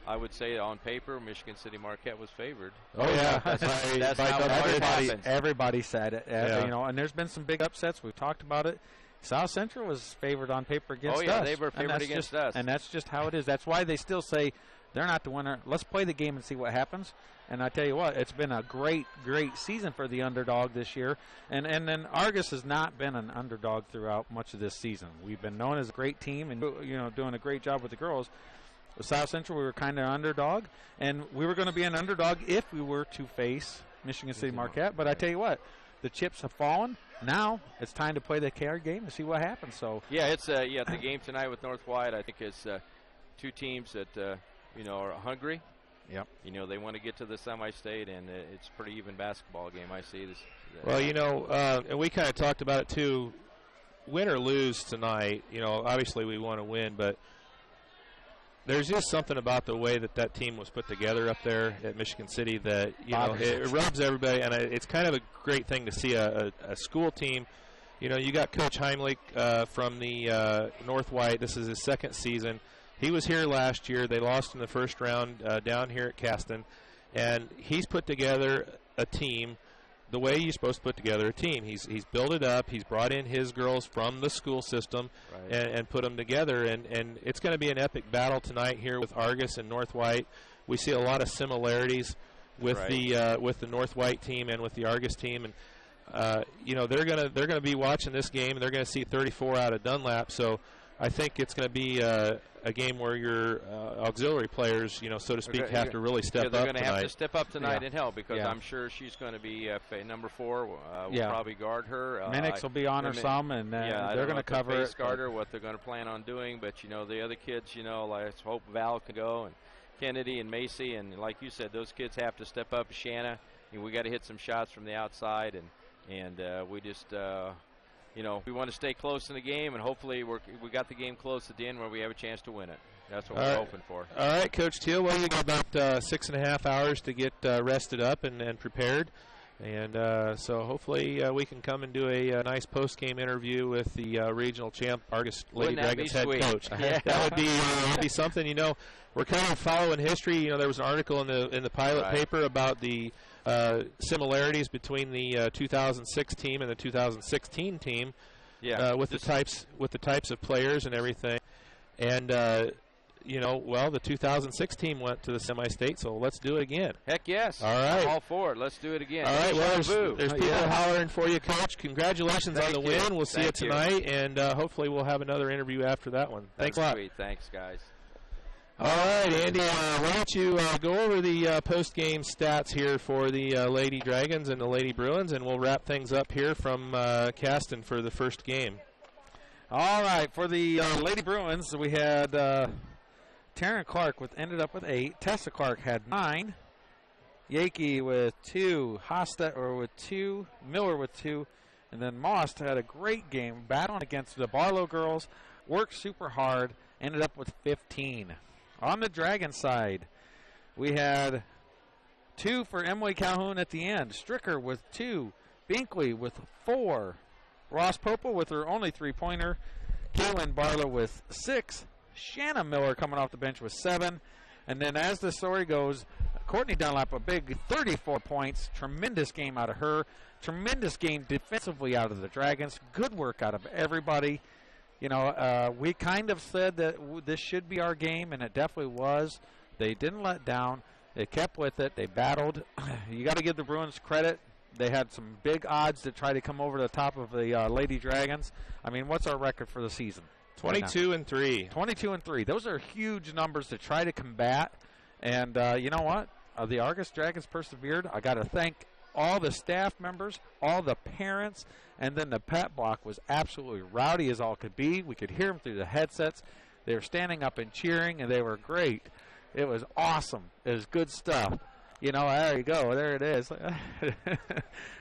I would say on paper, Michigan City Marquette was favored. Oh yeah, that's how everybody said it. Yeah. You know, and there's been some big upsets. We've talked about it. South Central was favored on paper against us. Oh yeah, they were favored against us, and that's just how it is. That's why they still say they're not the winner. Let's play the game and see what happens. And I tell you what, it's been a great season for the underdog this year. And then Argos has not been an underdog throughout much of this season. We've been known as a great team and, you know, doing a great job with the girls. With South Central, we were kind of underdog, and we were going to be an underdog if we were to face Michigan City Marquette. But I tell you what, the chips have fallen. Now it's time to play the card game and see what happens. So yeah, it's the game tonight with North White. I think it's two teams that you know, are hungry. Yep. You know, they want to get to the semi-state, and it's a pretty even basketball game. I see this. Well, you know, and we kind of talked about it too. Win or lose tonight, you know, obviously we want to win, but there's just something about the way that team was put together up there at Michigan City that, you know, it rubs everybody, and it's kind of a great thing to see a school team. You know, you got Coach Heimlich from the North White. This is his second season. He was here last year. They lost in the first round down here at Caston, and he's put together a team the way you're supposed to put together a team. He's built it up. He's brought in his girls from the school system and put them together. And it's going to be an epic battle tonight here with Argos and North White. We see a lot of similarities with the North White team and with the Argos team. And you know, they're gonna be watching this game. And they're going to see 34 out of Dunlap. So I think it's going to be a game where your auxiliary players, you know, so to speak, have to really step up tonight. They're going to have to step up tonight and help, because I'm sure she's going to be number 4. We'll probably guard her. Minix will be on her some, and they're going to cover it. Guard her, what they're going to plan on doing. But, you know, the other kids, you know, let's hope Val can go, and Kennedy and Macy. And like you said, those kids have to step up. Shanna, you know, we got to hit some shots from the outside. And we just... you know, we want to stay close in the game, and hopefully we got the game close at the end where we have a chance to win it. That's what we're hoping for. All right, Coach Teal. Well, you got about 6.5 hours to get rested up and prepared. And so hopefully we can come and do a nice post-game interview with the regional champ, Argos Lady Dragons head coach. That would be something. You know, we're kind of following history. You know, there was an article in the pilot paper about the similarities between the 2006 team and the 2016 team, with the types of players and everything. And you know, well, the 2006 team went to the semi-state, so let's do it again. Heck yes! All right, I'm all for it. Let's do it again. All right, well, there's people hollering for you, Coach. Congratulations on the win. We'll see you tonight, and hopefully we'll have another interview after that one. Thanks a lot. Sweet. Thanks, guys. All right, Andy, why don't you go over the post-game stats here for the Lady Dragons and the Lady Bruins, and we'll wrap things up here from Caston for the first game. All right, for the Lady Bruins, we had Taryn Clark ended up with 8. Tessa Clark had 9. Yakey with 2. Hostetler with 2. Miller with 2. And then Most had a great game, battling against the Barlow girls, worked super hard, ended up with 15. On the Dragon side, we had 2 for Emily Calhoun at the end. Stricker with 2. Binkley with 4. Ross Popel with her only 3-pointer. Kaylin Barlow with 6. Shanna Miller coming off the bench with 7. And then as the story goes, Courtney Dunlap, a big 34 points. Tremendous game out of her. Tremendous game defensively out of the Dragons. Good work out of everybody. You know, we kind of said that this should be our game, and it definitely was. They didn't let down. They kept with it. They battled. You got to give the Bruins credit. They had some big odds to try to come over the top of the Lady Dragons. I mean, what's our record for the season? 22-3. 22-3. Those are huge numbers to try to combat. And you know what? The Argos Dragons persevered. I got to thank all the staff members, all the parents, and then the pep block was absolutely rowdy as all could be. We could hear them through the headsets. They were standing up and cheering, and they were great. It was awesome. It was good stuff. You know, there you go. There it is.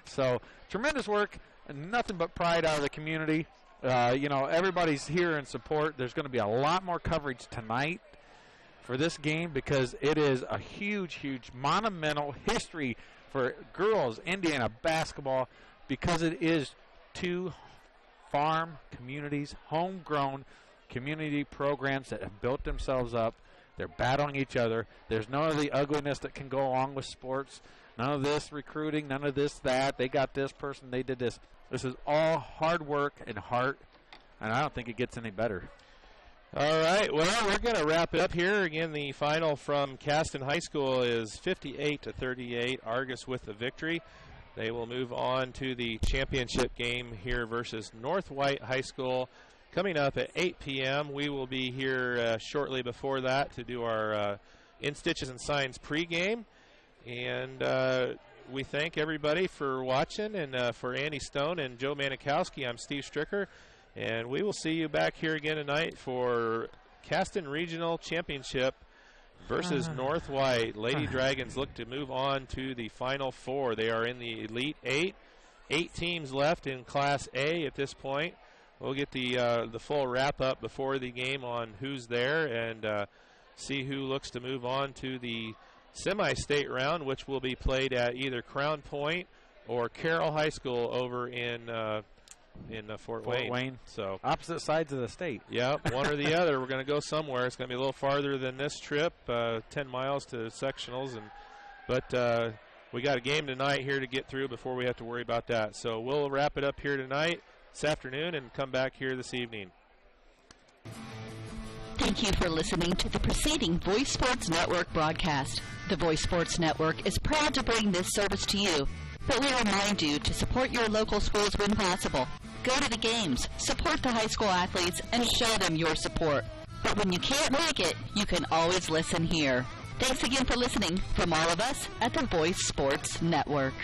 So, tremendous work. Nothing but pride out of the community. You know, everybody's here in support. There's going to be a lot more coverage tonight for this game because it is a huge, huge monumental history for girls Indiana basketball, because it is two farm communities, homegrown community programs that have built themselves up. They're battling each other. There's none of the ugliness that can go along with sports. None of this recruiting, none of this, that. They got this person, they did this. This is all hard work and heart, and I don't think it gets any better. All right, well, we're going to wrap it up here. Again, the final from Caston High School is 58-38, Argos with the victory. They will move on to the championship game here versus North White High School coming up at 8 p.m. We will be here shortly before that to do our In Stitches and Signs pregame. And we thank everybody for watching. And for Andy Stone and Joe Manikowski, I'm Steve Stricker. And we will see you back here again tonight for Caston Regional Championship versus North White. Lady Dragons look to move on to the Final Four. They are in the Elite Eight. 8 teams left in Class A at this point. We'll get the full wrap-up before the game on who's there and see who looks to move on to the semi-state round, which will be played at either Crown Point or Carroll High School over in Fort Wayne. So opposite sides of the state. Yep, one or the other. We're going to go somewhere. It's going to be a little farther than this trip, 10 miles to sectionals, but we got a game tonight here to get through before we have to worry about that. So we'll wrap it up here tonight, this afternoon, and come back here this evening. Thank you for listening to the preceding Voice Sports Network broadcast. The Voice Sports Network is proud to bring this service to you, but we remind you to support your local schools when possible. Go to the games, support the high school athletes, and show them your support. But when you can't make it, you can always listen here. Thanks again for listening from all of us at the Voice Sports Network.